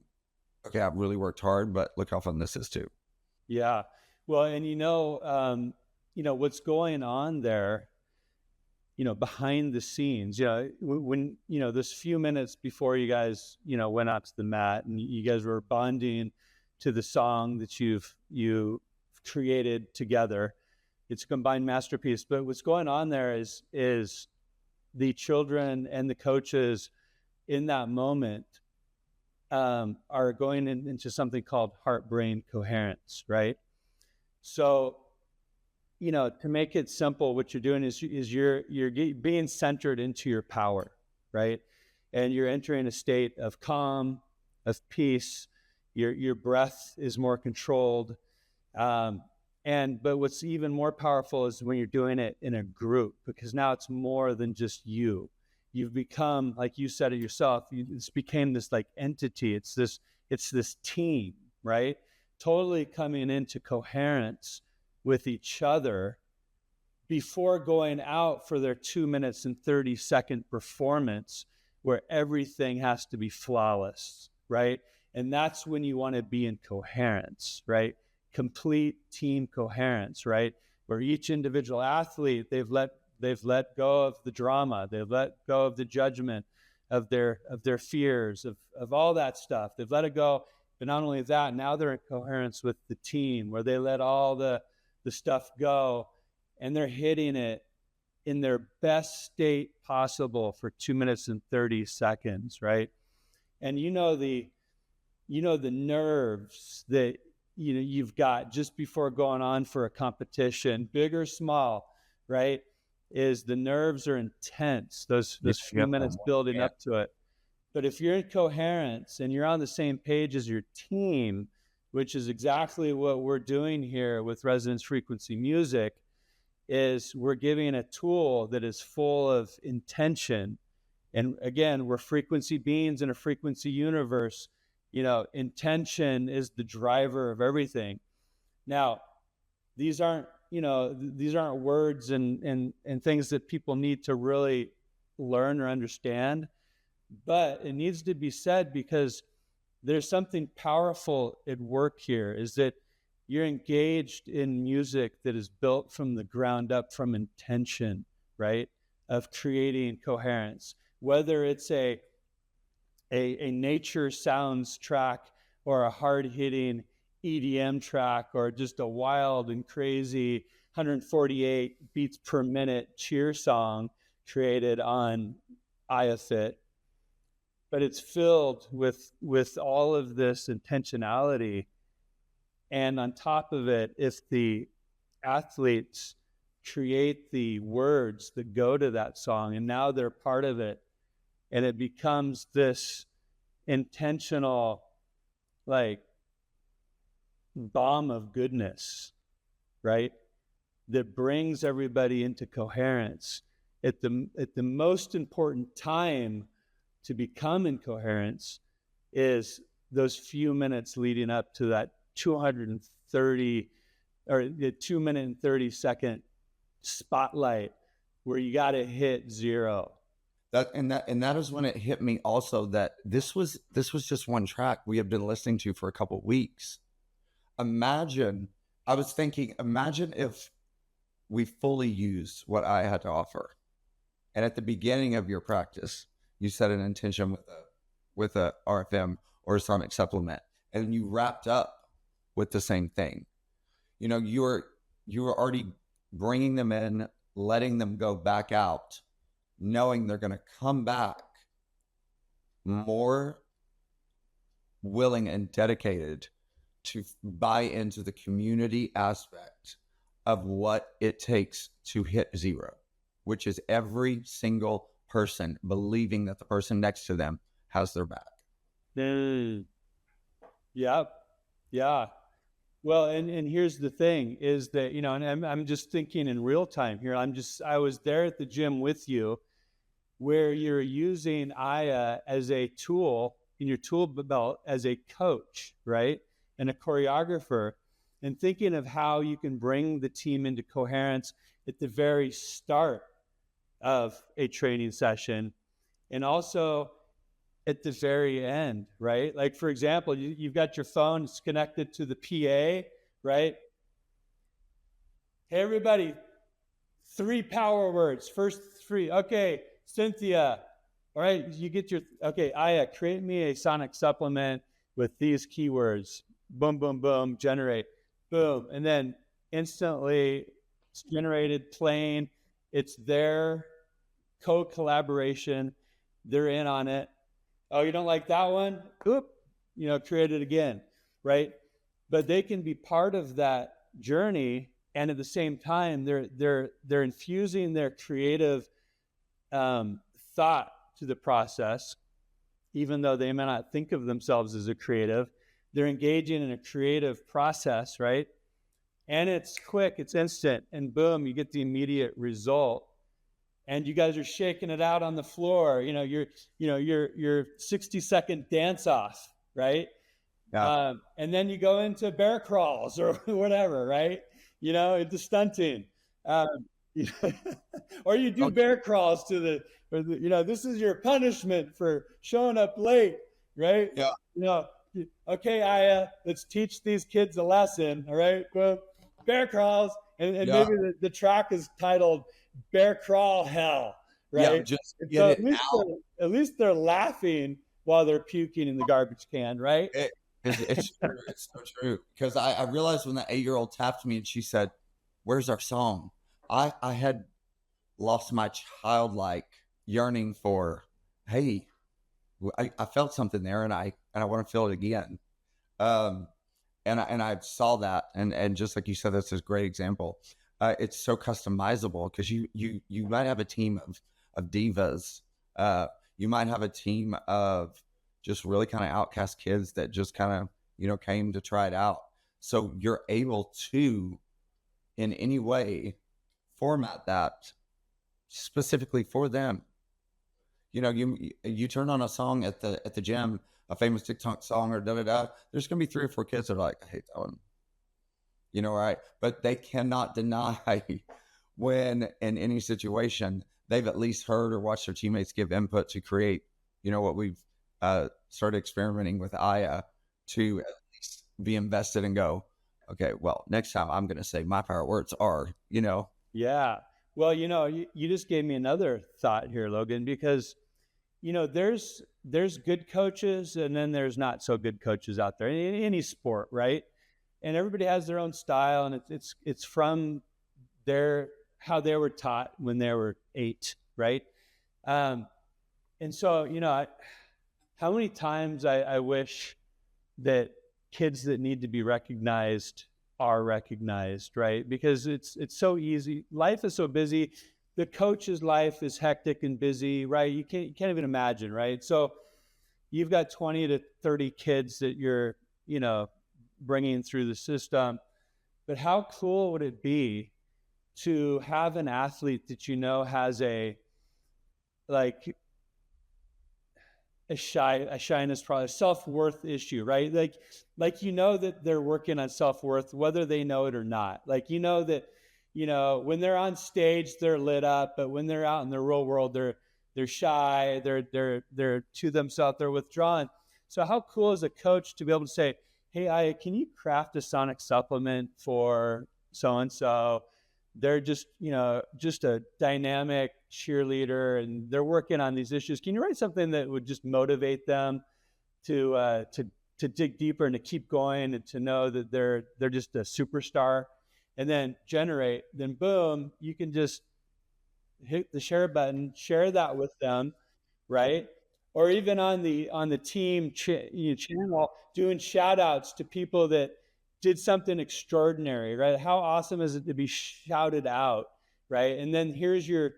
okay, I've really worked hard, but look how fun this is too. Yeah. Well, and what's going on there, behind the scenes, when, this few minutes before you guys, went out to the mat and you guys were bonding to the song that you've created together. It's a combined masterpiece. But what's going on there is the children and the coaches in that moment are going into something called heart-brain coherence, right? So, to make it simple, what you're doing is you're being centered into your power, right? And you're entering a state of calm, of peace. Your breath is more controlled. But what's even more powerful is when you're doing it in a group, because now it's more than just you. You've become, like you said it yourself, it's became this like entity. It's this team, right? Totally coming into coherence with each other before going out for their 2 minutes and 30-second performance where everything has to be flawless, right? And that's when you want to be in coherence, right? Complete team coherence, right? Where each individual athlete, they've let go of the drama, they've let go of the judgment of their fears, of all that stuff. They've let it go. But not only that, now they're in coherence with the team, where they let all the stuff go, and they're hitting it in their best state possible for 2 minutes and 30 seconds, right? And the nerves that you've got just before going on for a competition, big or small, right? Is the nerves are intense, those few minutes building up to it. But if you're in coherence and you're on the same page as your team, which is exactly what we're doing here with Resonance Frequency Music, is we're giving a tool that is full of intention. And again, we're frequency beings in a frequency universe. Intention is the driver of everything. Now, these aren't words and things that people need to really learn or understand, but it needs to be said because there's something powerful at work here, is that you're engaged in music that is built from the ground up, from intention, right? Of creating coherence, whether it's a nature sounds track or a hard-hitting EDM track or just a wild and crazy 148 beats per minute cheer song created on IAH. But it's filled with all of this intentionality. And on top of it, if the athletes create the words that go to that song, and now they're part of it, and it becomes this intentional, like, bomb of goodness, right? That brings everybody into coherence at the most important time to become in coherence is those few minutes leading up to that 230 or the 2 minute and 30 second spotlight where you got to hit zero. That is when it hit me also that this was just one track we had been listening to for a couple of weeks. Imagine if we fully used what I had to offer. And at the beginning of your practice, you set an intention with a RFM or a sonic supplement, and you wrapped up with the same thing. You were already bringing them in, letting them go back out, knowing they're going to come back more willing and dedicated to buy into the community aspect of what it takes to hit zero, which is every single person believing that the person next to them has their back. Yeah. Well, and here's the thing is that, and I'm just thinking in real time here. I was there at the gym with you where you're using Aya as a tool in your tool belt as a coach, right? And a choreographer, and thinking of how you can bring the team into coherence at the very start of a training session, and also at the very end, right? Like, for example, you've got your phone, it's connected to the PA, right? Hey, everybody, 3 power words, first 3. Okay, Cynthia, all right, you get your, okay, Aya, create me a sonic supplement with these keywords. Boom, boom, boom, generate, boom. And then instantly it's generated, playing. It's their co-collaboration. They're in on it. Oh, you don't like that one? Oop, create it again, right? But they can be part of that journey, and at the same time, they're infusing their creative thought to the process, even though they may not think of themselves as a creative. They're engaging in a creative process, right? And it's quick, it's instant, and boom, you get the immediate result. And you guys are shaking it out on the floor. Your 60-second dance off, right? Yeah. And then you go into bear crawls or whatever, right? Into stunting. Or you do bear crawls this is your punishment for showing up late, right? Yeah. Okay, Aya, let's teach these kids a lesson, all right? Well, bear crawls, and Yeah. maybe the track is titled Bear Crawl Hell, right? Yeah, just And get so it out. at least they're laughing while they're puking in the garbage can, right? It's true. It's so true. Because I realized when the 8-year-old tapped me and she said, "Where's our song?" I had lost my childlike yearning for, hey, I felt something there, and I want to feel it again. And I saw that, and just like you said, that's a great example. It's so customizable because you might have a team of divas. You might have a team of just really kind of outcast kids that just kind of came to try it out. So you're able to, in any way, format that specifically for them. You turn on a song at the gym, a famous TikTok song or da-da-da, there's going to be 3 or 4 kids that are like, I hate that one. Right? But they cannot deny when in any situation, they've at least heard or watched their teammates give input to create, what we've started experimenting with Aya, to at least be invested and go, okay, well, next time I'm going to say my power words are, Yeah. Well, you just gave me another thought here, Logan, because there's good coaches, and then there's not so good coaches out there in any sport, right? And everybody has their own style, and it's from how they were taught when they were 8, right? And so how many times I wish that kids that need to be recognized are recognized, right? Because it's so easy. Life is so busy. The coach's life is hectic and busy, right? You can't even imagine, right? So you've got 20 to 30 kids that you're, bringing through the system. But how cool would it be to have an athlete that has a shyness problem, a self-worth issue, right? Like that they're working on self-worth, whether they know it or not. Like that, when they're on stage, they're lit up, but when they're out in the real world, they're shy, they're to themselves, they're withdrawn. So how cool is a coach to be able to say, hey, Aya, can you craft a sonic supplement for so-and-so? They're just a dynamic cheerleader, and they're working on these issues. Can you write something that would just motivate them to dig deeper and to keep going, and to know that they're just a superstar? And then generate, then boom, you can just hit the share button, share that with them, right? Or even on the team channel, doing shout outs to people that did something extraordinary, right? How awesome is it to be shouted out, right? And then here's your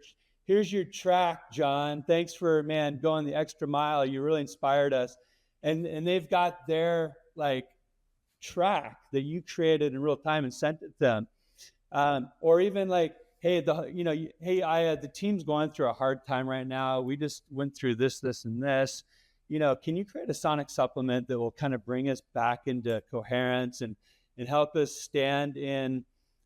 track, John. Thanks for going the extra mile. You really inspired us. And they've got their track that you created in real time and sent it to them. Or even hey, the team's going through a hard time right now. We just went through this, and this. Can you create a sonic supplement that will kind of bring us back into coherence and help us stand in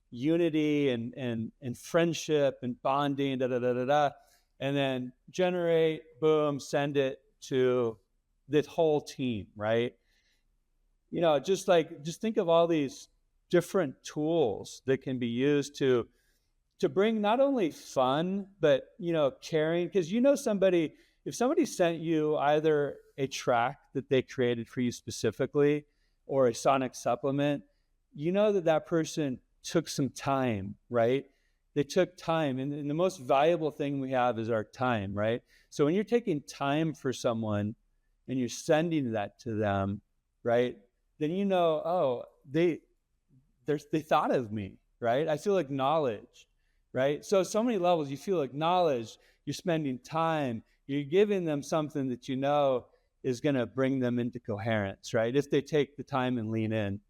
unity and friendship and bonding, and then generate, boom, send it to the whole team, right? Just think of all these different tools that can be used to bring not only fun, but, caring. Because if somebody sent you either a track that they created for you specifically or a sonic supplement, that person took some time, right? They took time. And the most valuable thing we have is our time, right? So when you're taking time for someone and you're sending that to them, right, then they thought of me, right? I feel acknowledged, right? So many levels, you feel acknowledged, you're spending time, you're giving them something that is going to bring them into coherence, right? If they take the time and lean in,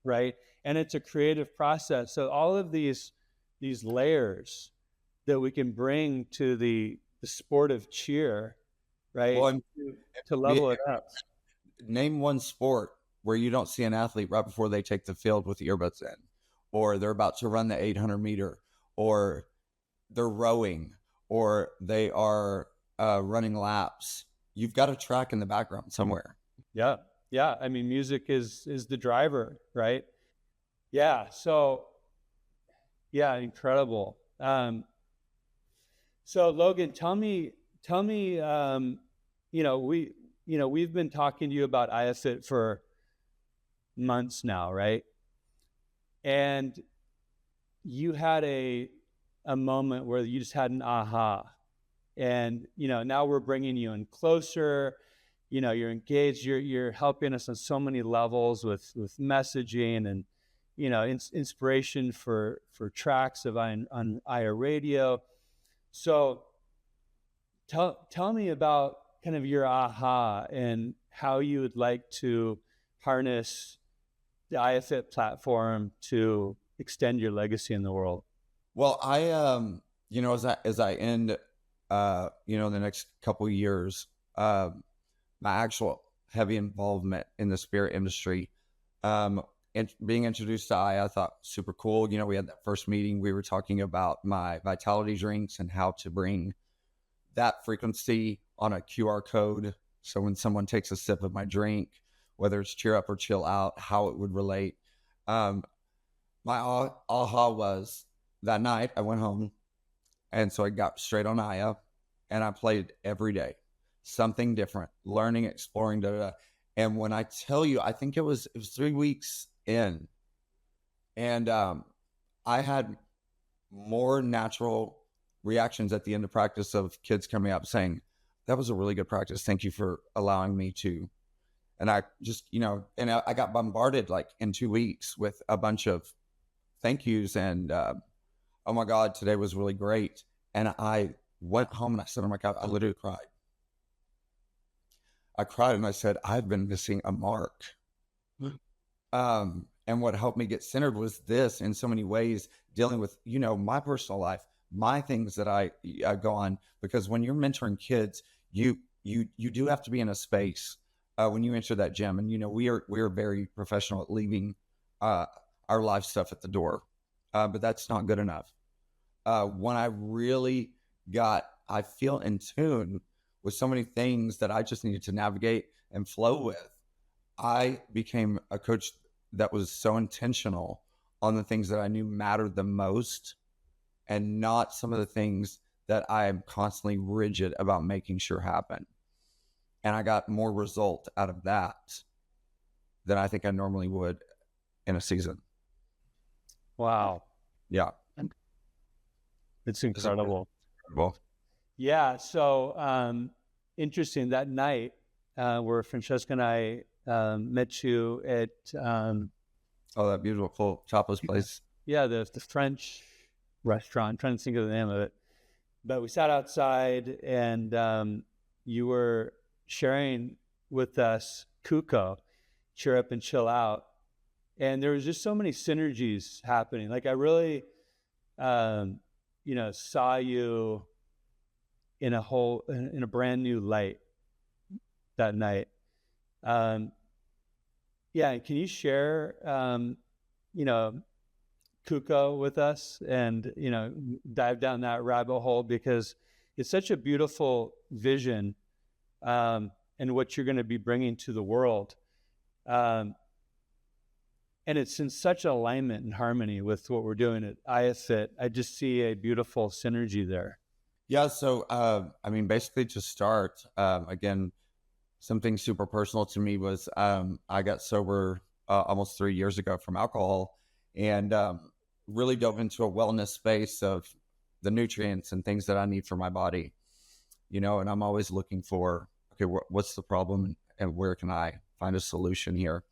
right? And it's a creative process. So all of these layers that we can bring to the sport of cheer, right? Well, to level it up. Name one sport where you don't see an athlete right before they take the field with the earbuds in, or they're about to run the 800 meter, or they're rowing, or they are running laps. You've got a track in the background somewhere. Yeah. I mean, music is the driver, right? Yeah. So, yeah, incredible. So Logan, tell me, we've been talking to you about IAFIT for months now, right? And you had a moment where you just had an aha, and now we're bringing you in closer. You're engaged. You're helping us on so many levels with messaging and inspiration for tracks on IA radio. So tell me about kind of your aha and how you would like to harness the IAFIT platform to extend your legacy in the world. Well, I as I end the next couple of years, my actual heavy involvement in the spirit industry, and being introduced to I thought super cool. We had that first meeting, we were talking about my vitality drinks and how to bring that frequency on a QR code. So when someone takes a sip of my drink, whether it's cheer up or chill out, how it would relate. My aha was that night I went home, and so I got straight on Aya, and I played every day, something different, learning, exploring, And when I tell you, I think it was 3 weeks in, and I had more natural reactions at the end of practice of kids coming up saying, "That was a really good practice. Thank you for allowing me to." And I just, and I got bombarded like in 2 weeks with a bunch of thank yous and, oh my God, today was really great. And I went home and I sat on my couch. I literally cried. I cried and I said, I've been missing a mark. And what helped me get centered was this in so many ways, dealing with, my personal life, my things that I go on, because when you're mentoring kids, you do have to be in a space when you enter that gym. And, we are very professional at leaving our life stuff at the door, but that's not good enough. When I really I feel in tune with so many things that I just needed to navigate and flow with, I became a coach that was so intentional on the things that I knew mattered the most, and not some of the things that I am constantly rigid about making sure happen. And I got more result out of that than I think I normally would in a season. Wow. Yeah. It's incredible. Well, yeah. So interesting. That night where Francesca and I met you at that beautiful tapas place. Yeah, the French restaurant. I'm trying to think of the name of it. But we sat outside, and you were sharing with us Kuko, cheer up and chill out. And there was just so many synergies happening. Like I really saw you in a brand new light that night. Yeah, can you share, Kuko with us and, dive down that rabbit hole, because it's such a beautiful vision, and what you're going to be bringing to the world. And it's in such alignment and harmony with what we're doing at IAFIT. I just see a beautiful synergy there. Yeah. So, basically to start, again, something super personal to me was I got sober almost 3 years ago from alcohol, and really dove into a wellness space of the nutrients and things that I need for my body, and I'm always looking for, okay, what's the problem and where can I find a solution here?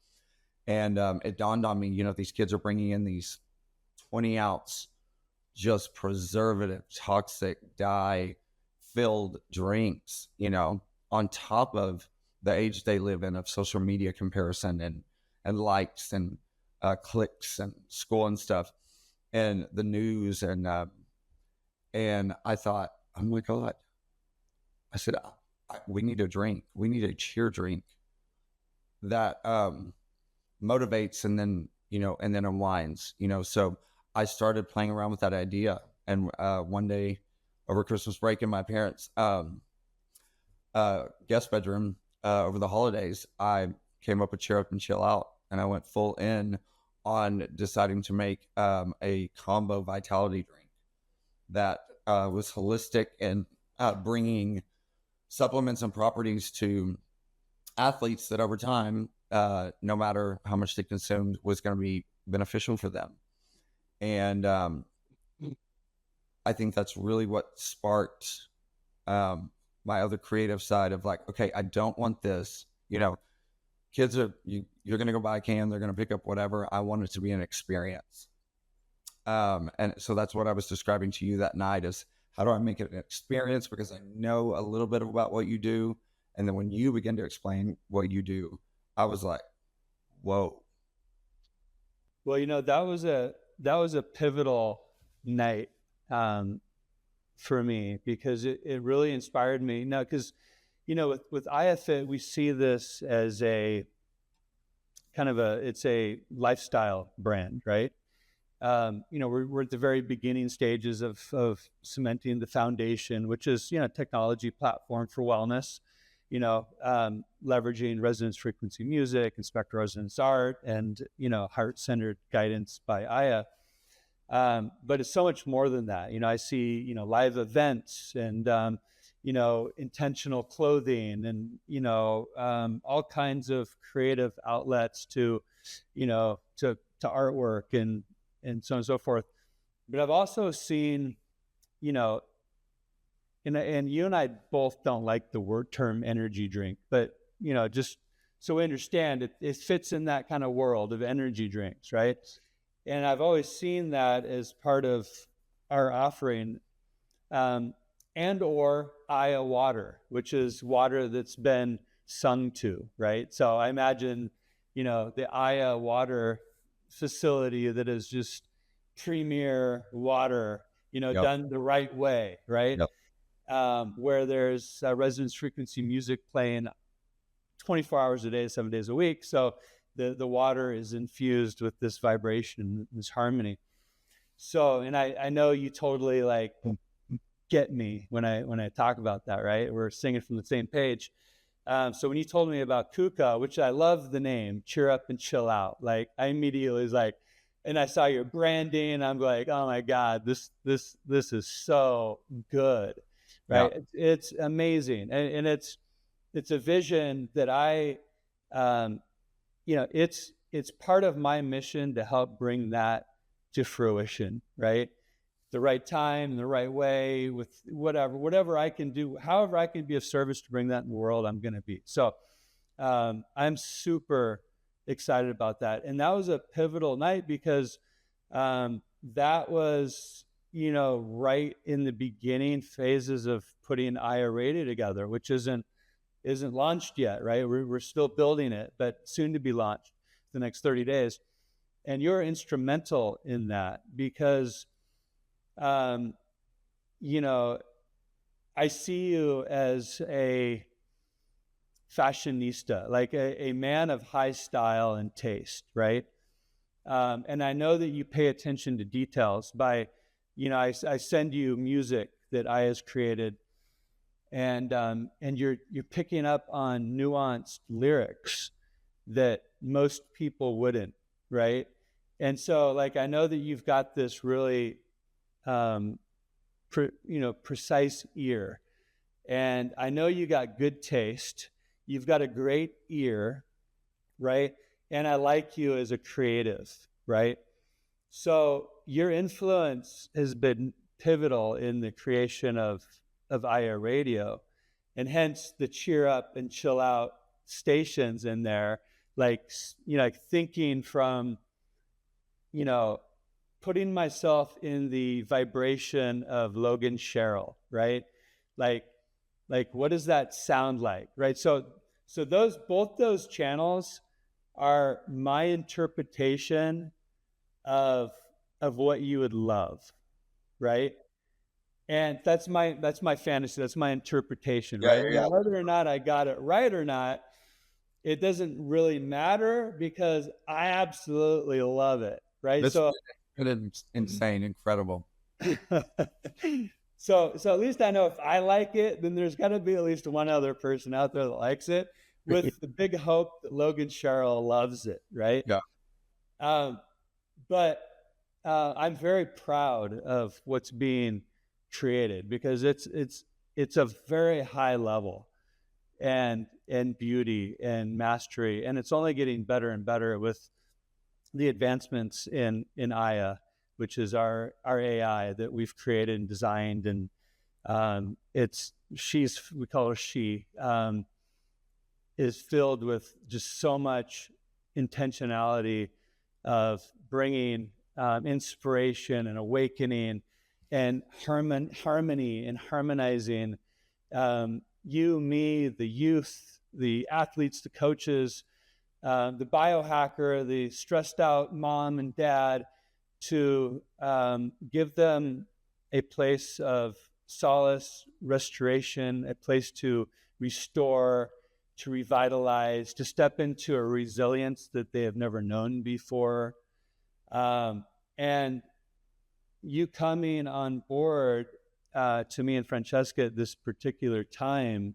And it dawned on me, these kids are bringing in these 20-ounce, just preservative, toxic, dye-filled drinks, on top of the age they live in of social media comparison and likes and clicks and school and stuff and the news. And I thought, oh my God, I said, we need a drink. We need a cheer drink that motivates and then unwinds, so I started playing around with that idea. And one day over Christmas break in my parents' guest bedroom over the holidays, I came up with Cheer Up and Chill Out, and I went full in on deciding to make a combo vitality drink that was holistic and bringing supplements and properties to athletes that over time, no matter how much they consumed, was going to be beneficial for them. And I think that's really what sparked my other creative side of like, okay, I don't want this, kids you're going to go buy a can, they're going to pick up whatever. I want it to be an experience. And so that's what I was describing to you that night, is how do I make it an experience? Because I know a little bit about what you do. And then when you begin to explain what you do, I was like, whoa. Well, that was a pivotal night for me, because it really inspired me. Now, because, with IAFIT, we see this as a kind of it's a lifestyle brand, right? We're at the very beginning stages of cementing the foundation, which is, technology platform for wellness, leveraging resonance frequency music and spectral resonance art and, heart-centered guidance by Aya. But it's so much more than that. I see, live events and, intentional clothing and, all kinds of creative outlets to artwork and so on and so forth. But I've also seen, and you and I both don't like the term energy drink, but, just so we understand, it fits in that kind of world of energy drinks, right? And I've always seen that as part of our offering, and or Aya water, which is water that's been sung to, right? So I imagine, the Aya water facility that is just premier water, Yep. done the right way, right? Yep. Where there's resonance frequency music playing 24 hours a day, 7 days a week. So the water is infused with this vibration, this harmony. So, and I know you totally like get me when I talk about that, right? We're singing from the same page. So when you told me about Kuka, which I love the name, Cheer Up and Chill Out, like I immediately was like, and I saw your branding, and I'm like, oh my God, this is so good, right? Yeah. It's amazing, and it's a vision that I, it's part of my mission to help bring that to fruition, right? The right time, the right way, with whatever I can do, however I can be of service to bring that in the world, I'm going to be. So I'm super excited about that. And that was a pivotal night because that was, right in the beginning phases of putting IARated together, which isn't launched yet, right? We're still building it, but soon to be launched the next 30 days. And you're instrumental in that because you know, I see you as a fashionista, like a man of high style and taste, right? And I know that you pay attention to details by, I send you music that I has created, and you're picking up on nuanced lyrics that most people wouldn't, right? And so, like, I know that you've got this really, precise ear, and I know you got good taste. You've got a great ear, right? And I like you as a creative, right? So your influence has been pivotal in the creation of IAH Radio, and hence the cheer up and chill out stations in there, like, like thinking from, putting myself in the vibration of Logan Sherril, right? Like, what does that sound like, right? So both those channels are my interpretation of what you would love, right? And that's my fantasy, that's my interpretation, right? Yeah. Now, whether or not I got it right or not, it doesn't really matter, because I absolutely love it, right? This is insane, incredible. So at least I know if I like it, then there's got to be at least one other person out there that likes it, with the big hope that Logan Sherril loves it, right? Yeah. But I'm very proud of what's being created, because it's a very high level and beauty and mastery, and it's only getting better and better with the advancements in IAH, which is our AI that we've created and designed, and we call her she, is filled with just so much intentionality of bringing inspiration and awakening and harmony and harmonizing you, me, the youth, the athletes, the coaches, the biohacker, the stressed out mom and dad, to give them a place of solace, restoration, a place to restore, to revitalize, to step into a resilience that they have never known before. And you coming on board to me and Francesca at this particular time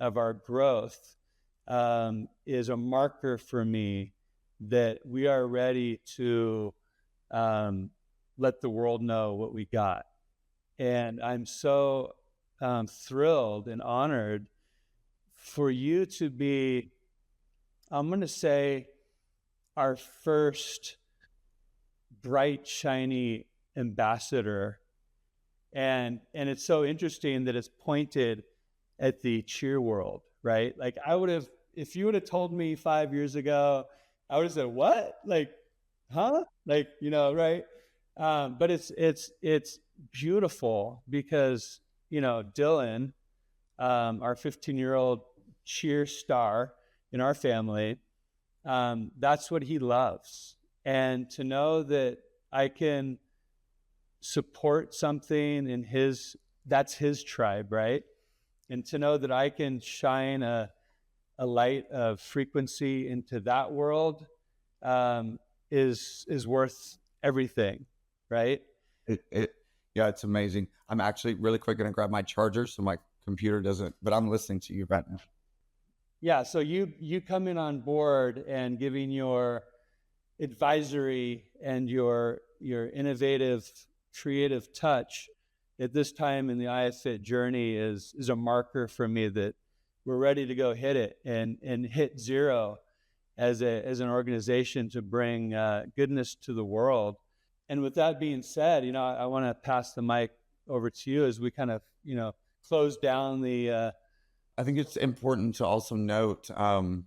of our growth is a marker for me that we are ready to let the world know what we got. And I'm so thrilled and honored for you to be, I'm going to say, our first bright, shiny ambassador. And it's so interesting that it's pointed at the cheer world, right? Like, if you would have told me 5 years ago, I would have said, what? Like, huh? Like, right? But it's beautiful, because, Dylan, our 15-year-old cheer star in our family, that's what he loves. And to know that I can support something in that's his tribe, right? And to know that I can shine a light of frequency into that world is worth everything, right? Yeah, it's amazing. I'm actually really quick going to grab my charger so my computer doesn't, but I'm listening to you right now. Yeah, so you coming on board and giving your advisory and your innovative, creative touch at this time in the IFIT journey is a marker for me that we're ready to go hit it and hit zero as an organization to bring goodness to the world. And with that being said, I want to pass the mic over to you as we kind of, close down the. I think it's important to also note, I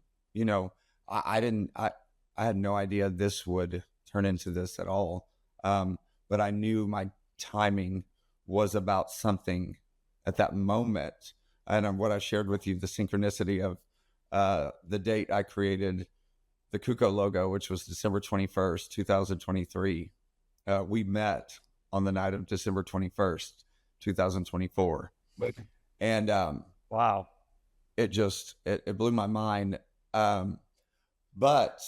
had no idea this would turn into this at all. But I knew my timing was about something at that moment. And what I shared with you, the synchronicity of the date I created the Kuko logo, which was December 21st, 2023. We met on the night of December 21st, 2024. And Wow. it blew my mind. But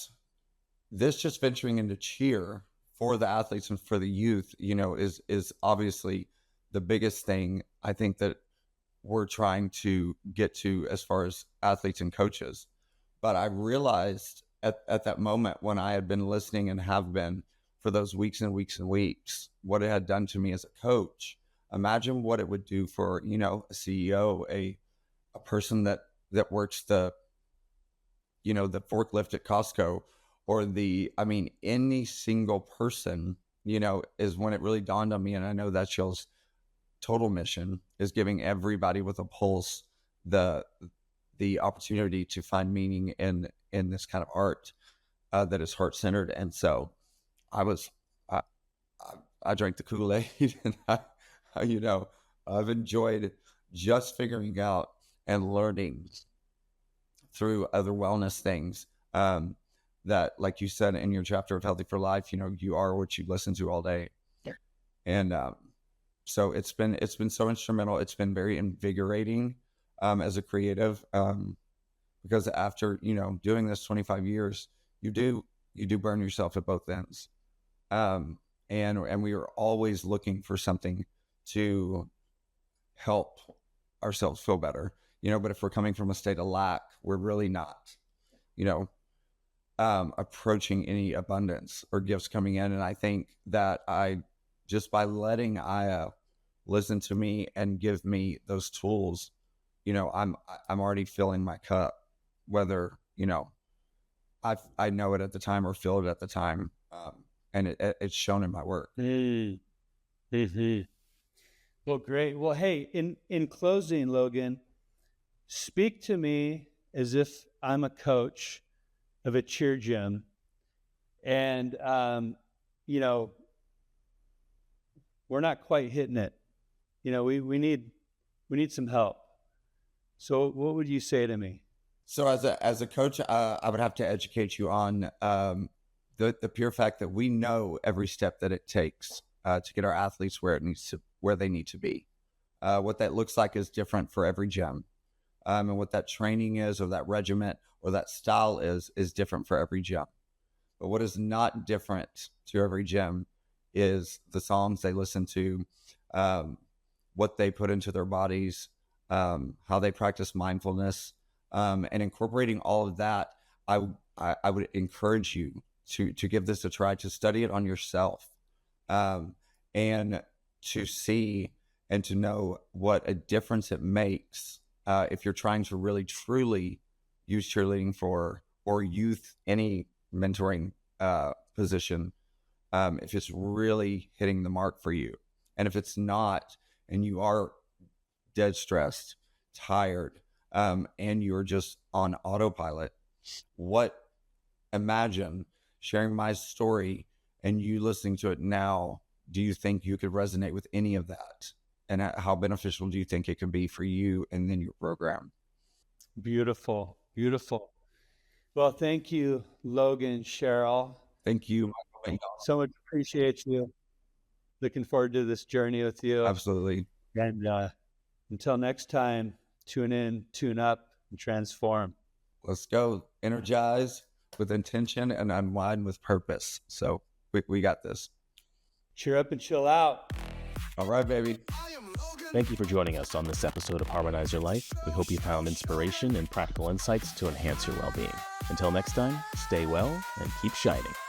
this just venturing into cheer for the athletes and for the youth, is obviously the biggest thing I think that we're trying to get to as far as athletes and coaches. But I realized at that moment when I had been listening and have been for those weeks and weeks and weeks, what it had done to me as a coach. Imagine what it would do for, a CEO, a person that works the forklift at Costco, or any single person, is when it really dawned on me. And I know that's y'all's total mission, is giving everybody with a pulse the opportunity to find meaning in this kind of art that is heart-centered. And so I drank the Kool-Aid, and I've enjoyed just figuring out and learning through other wellness things, that, like you said in your chapter of Healthy for Life, you are what you listen to all day. Yeah. And so it's been so instrumental. It's been very invigorating as a creative, because after doing this 25 years, you do burn yourself at both ends, and we are always looking for something to help ourselves feel better, but if we're coming from a state of lack, we're really not approaching any abundance or gifts coming in. And I think that just by letting Aya listen to me and give me those tools, I'm already filling my cup, whether I know it at the time or feel it at the time, and it's shown in my work. Mm-hmm. Well, great. Well, hey, in closing, Logan, speak to me as if I'm a coach of a cheer gym, and we're not quite hitting it. We need some help. So what would you say to me? So as a coach, I would have to educate you on the pure fact that we know every step that it takes to get our athletes where they need to be. What that looks like is different for every gym, and what that training is, or that regiment, or that style is different for every gym. But what is not different to every gym is the songs they listen to, what they put into their bodies, how they practice mindfulness, and incorporating all of that. I would encourage you to give this a try, to study it on yourself, and to see and to know what a difference it makes if you're trying to really truly use cheerleading or youth, any mentoring position, if it's really hitting the mark for you. And if it's not, and you are dead stressed, tired, and you're just on autopilot, imagine sharing my story and you listening to it now. Do you think you could resonate with any of that? And how beneficial do you think it could be for you and then your program? Beautiful. Beautiful. Well, thank you, Logan Sherril. Thank you, Michael. So much appreciate you. Looking forward to this journey with you. Absolutely. And until next time, tune in, tune up, and transform. Let's go. Energize with intention and unwind with purpose. So we got this. Cheer up and chill out. All right, baby. Thank you for joining us on this episode of Harmonize Your Life. We hope you found inspiration and practical insights to enhance your well-being. Until next time, stay well and keep shining.